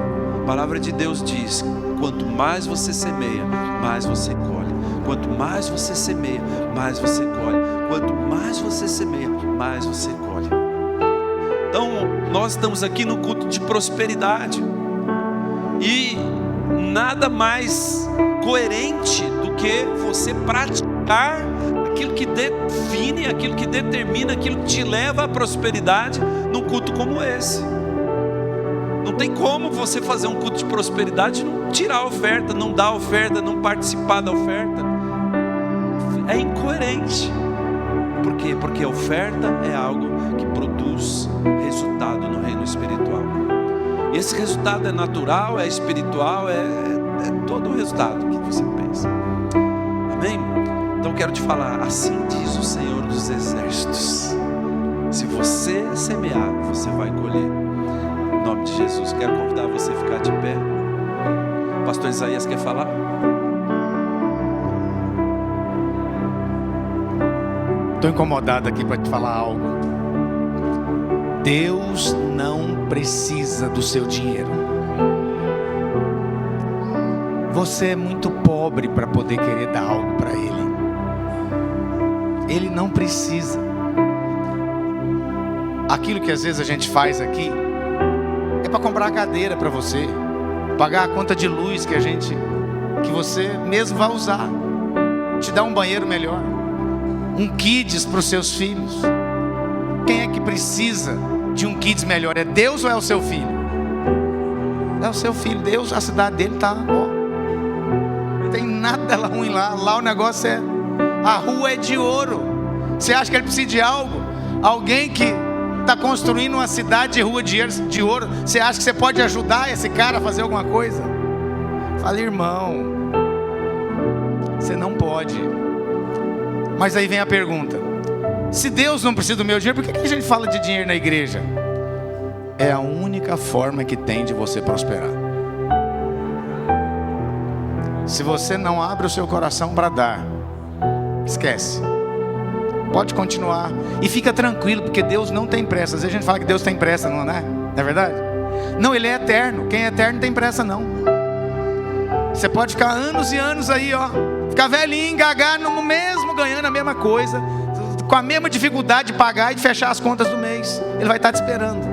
A palavra de Deus diz, quanto mais você semeia, mais você colhe. Quanto mais você semeia, mais você colhe. Quanto mais você semeia, mais você colhe. Então, nós estamos aqui no culto de prosperidade. E nada mais coerente do que você praticar aquilo que define, aquilo que determina, aquilo que te leva à prosperidade num culto como esse. Não tem como você fazer um culto de prosperidade e não tirar a oferta, não dar a oferta, não participar da oferta. É incoerente. Por quê? Porque a oferta é algo que produz resultado no reino espiritual. E esse resultado é natural, é espiritual, é todo o resultado que você pensa. Amém? Então eu quero te falar, assim diz o Senhor dos Exércitos: se você semear, você vai colher. Em nome de Jesus, quero convidar você a ficar de pé. Pastor Isaías quer falar? Estou incomodado aqui para te falar algo. Deus não precisa do seu dinheiro. Você é muito pobre para poder querer dar algo para Ele. Ele não precisa. Aquilo que às vezes a gente faz aqui é para comprar a cadeira para você, pagar a conta de luz que você mesmo vai usar, te dar um banheiro melhor, um kids para os seus filhos. Quem é que precisa de um kids melhor? É Deus ou é o seu filho? É o seu filho. Deus, a cidade dele está, não tem nada ruim lá. Lá o negócio é, a rua é de ouro. Você acha que ele precisa de algo? Alguém que está construindo uma cidade de rua de ouro, você acha que você pode ajudar esse cara a fazer alguma coisa? Fala, irmão, você não pode. Mas aí vem a pergunta: se Deus não precisa do meu dinheiro, por que a gente fala de dinheiro na igreja? É a única forma que tem de você prosperar. Se você não abre o seu coração para dar, esquece. Pode continuar e fica tranquilo, porque Deus não tem pressa. Às vezes a gente fala que Deus tem pressa, não é? Não é verdade? Não, Ele é eterno. Quem é eterno não tem pressa não. Você pode ficar anos e anos aí, ficar velhinho, engagar no mesmo, ganhando a mesma coisa, com a mesma dificuldade de pagar e de fechar as contas do mês. Ele vai estar te esperando.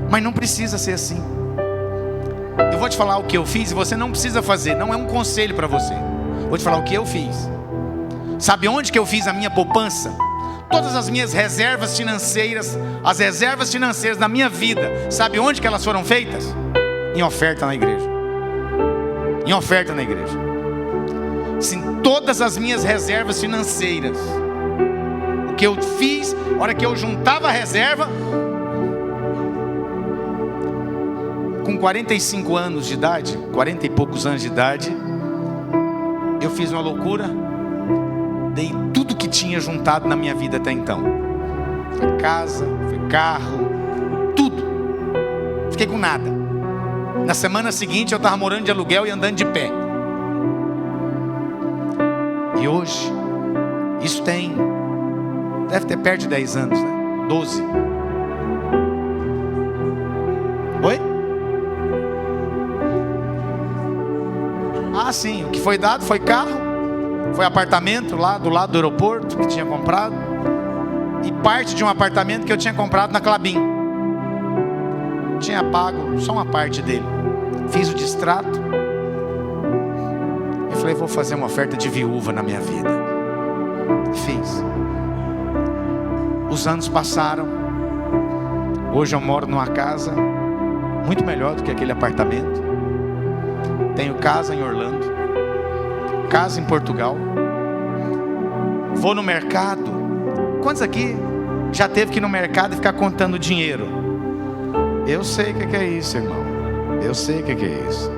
Mas não precisa ser assim. Eu vou te falar o que eu fiz e você não precisa fazer. Não é um conselho para você. Vou te falar o que eu fiz. Sabe onde que eu fiz a minha poupança? Todas as minhas reservas financeiras, as reservas financeiras da minha vida, sabe onde que elas foram feitas? Em oferta na igreja. Em oferta na igreja. Sim, todas as minhas reservas financeiras. O que eu fiz, a hora que eu juntava a reserva, com 45 anos de idade, 40 e poucos anos de idade, eu fiz uma loucura. Dei tudo que tinha juntado na minha vida até então. Foi casa, foi carro, tudo. fiquei com nada. Na semana seguinte eu estava morando de aluguel e andando de pé. E hoje, isso deve ter perto de 10 anos, né? 12. Oi? Ah, sim, o que foi dado foi carro, foi apartamento lá do lado do aeroporto que tinha comprado, e parte de um apartamento que eu tinha comprado na Clabin. Tinha pago só uma parte dele. Fiz o distrato. Eu falei, vou fazer uma oferta de viúva na minha vida. E fiz. Os anos passaram. Hoje eu moro numa casa muito melhor do que aquele apartamento. Tenho casa em Orlando, casa em Portugal. Vou no mercado. Quantos aqui já teve que ir no mercado e ficar contando dinheiro? Eu sei o que é isso, irmão. Eu sei o que é isso.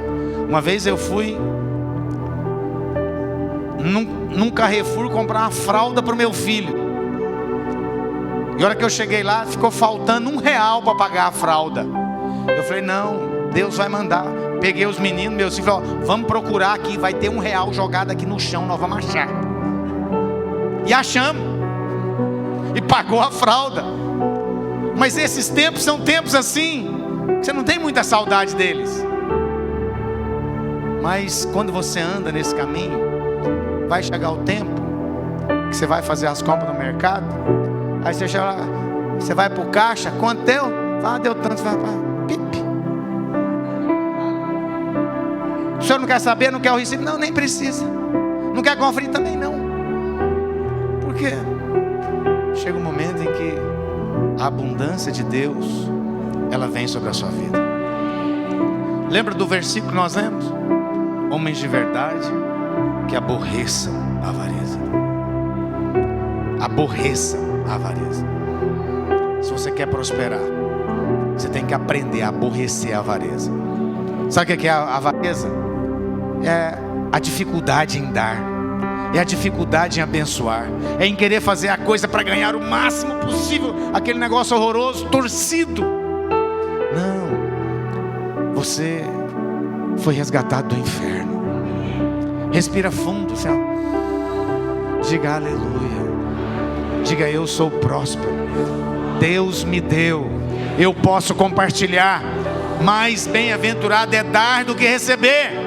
Uma vez eu fui num Carrefour comprar uma fralda para o meu filho. E a hora que eu cheguei lá, ficou faltando R$1 para pagar a fralda. Eu falei, não, Deus vai mandar. Peguei os meninos, meus filhos, falei, vamos procurar aqui, vai ter R$1 jogado aqui no chão, nós vamos achar. E achamos. E pagou a fralda. Mas esses tempos são tempos assim, você não tem muita saudade deles. Mas quando você anda nesse caminho, vai chegar o tempo que você vai fazer as compras no mercado. Aí você chega lá, você vai pro caixa, quanto deu? Ah, deu tanto, você vai para pipi. O senhor não quer saber, não quer o recibo? Não, nem precisa. Não quer conferir também não. Por quê? Chega um momento em que a abundância de Deus, ela vem sobre a sua vida. Lembra do versículo que nós lemos? Homens de verdade que aborreçam a avareza. Aborreçam a avareza. Se você quer prosperar, você tem que aprender a aborrecer a avareza. Sabe o que é a avareza? É a dificuldade em dar, é a dificuldade em abençoar, é em querer fazer a coisa para ganhar o máximo possível, aquele negócio horroroso, torcido. Não, você foi resgatado do inferno. Respira fundo, Senhor. Diga aleluia. Diga, eu sou próspero. Deus me deu, eu posso compartilhar. Mais bem-aventurado é dar do que receber.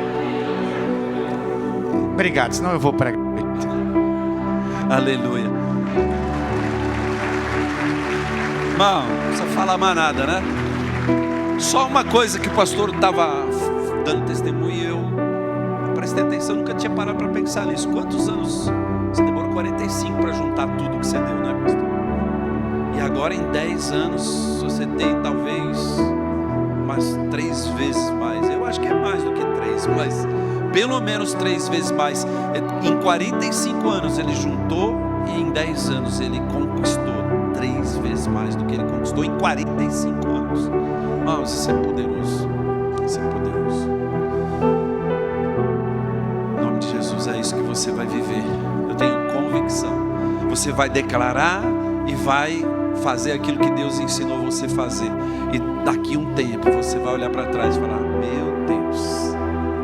Obrigado, senão eu vou pregar. Aleluia. Irmão, não precisa falar mais nada, né? Só uma coisa que o pastor estava dando testemunho e eu prestei atenção, nunca tinha parado para pensar nisso. Quantos anos você demorou? 45 para juntar tudo que você deu, né, pastor? E agora em 10 anos você tem talvez umas 3 vezes mais. Eu acho que é mais do que 3, mas pelo menos 3 vezes mais. Em 45 anos ele juntou e em 10 anos ele conquistou 3 vezes mais do que ele conquistou em 45 anos. Irmãos, isso é poderoso. Isso é poderoso. Em nome de Jesus, é isso que você vai viver. Eu tenho convicção. Você vai declarar e vai fazer aquilo que Deus ensinou você a fazer. E daqui um tempo você vai olhar para trás e falar: meu Deus,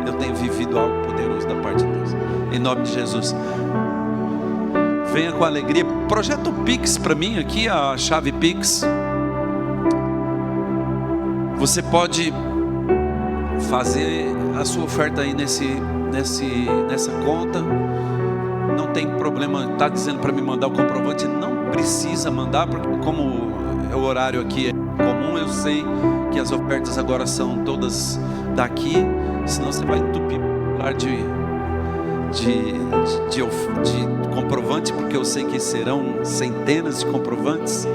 eu tenho vivido algo poderoso da parte de Deus. Em nome de Jesus. Venha com alegria. Projeta o Pix para mim aqui, a chave Pix. Você pode fazer a sua oferta aí nessa conta. Não tem problema. Está dizendo para me mandar o comprovante. Não precisa mandar, porque como o horário aqui é comum, eu sei que as ofertas agora são todas daqui. Senão você vai entupir o lugar de comprovante, porque eu sei que serão centenas de comprovantes.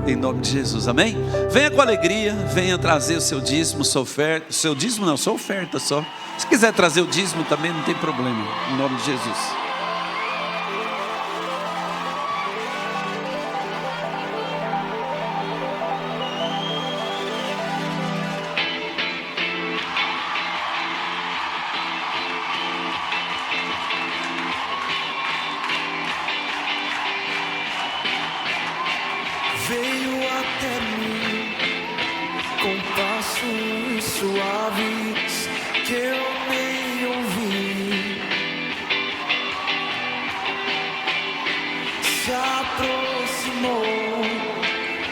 Em nome de Jesus, amém? Venha com alegria, venha trazer o seu dízimo, sua oferta. Seu dízimo não, sua oferta só. Se quiser trazer o dízimo também, não tem problema. Em nome de Jesus. Veio até mim com passo suaves que eu nem ouvi. Se aproximou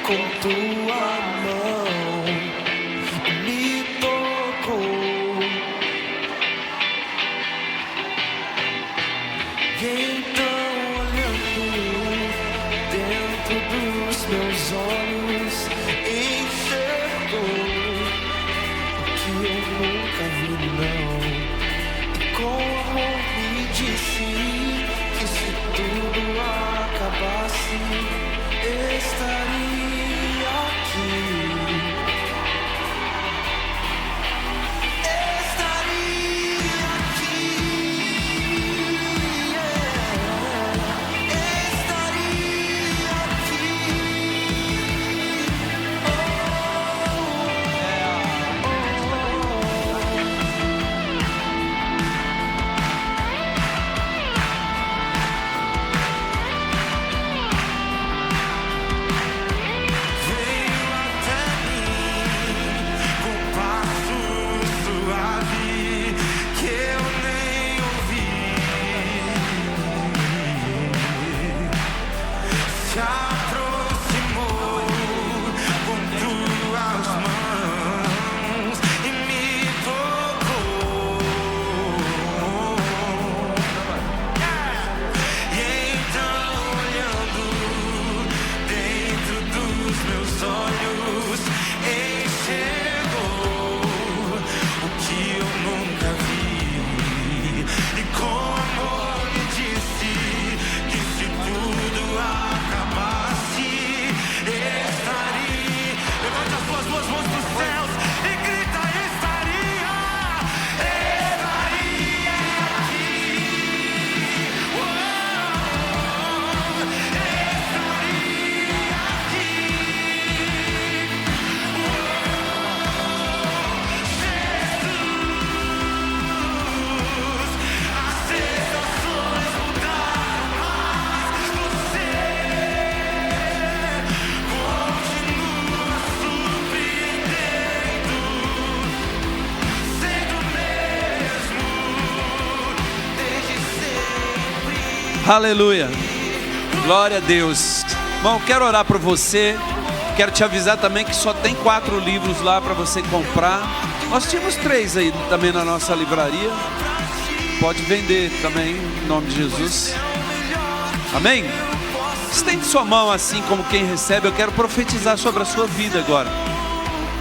com tua mão, me tocou. E então, olhando dentro dos meus olhos, enxergou o que eu nunca vi, não. E com amor me disse que se tudo acabasse, estaria aqui. Aleluia, glória a Deus. Irmão, quero orar por você. Quero te avisar também que só tem 4 livros lá para você comprar. Nós tínhamos 3 aí também na nossa livraria. Pode vender também, em nome de Jesus. Amém? Estende sua mão assim como quem recebe. Eu quero profetizar sobre a sua vida agora.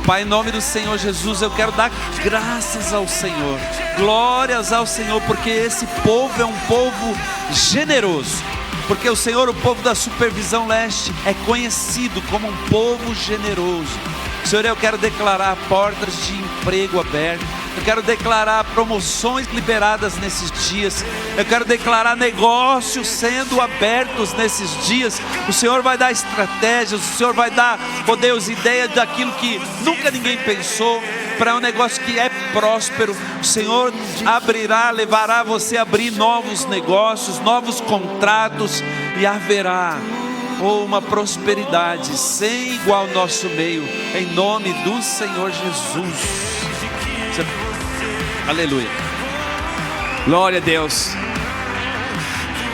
Pai, em nome do Senhor Jesus, eu quero dar graças ao Senhor, glórias ao Senhor, porque esse povo é um povo generoso. Porque o Senhor, o povo da Supervisão Leste, é conhecido como um povo generoso. Senhor, eu quero declarar portas de emprego abertas. Eu quero declarar promoções liberadas nesses dias. Eu quero declarar negócios sendo abertos nesses dias. O Senhor vai dar estratégias. O Senhor vai dar, oh Deus, ideia daquilo que nunca ninguém pensou, para um negócio que é próspero. O Senhor abrirá, levará você a abrir novos negócios, novos contratos, e haverá uma prosperidade sem igual no nosso meio, em nome do Senhor Jesus. Aleluia. Glória a Deus.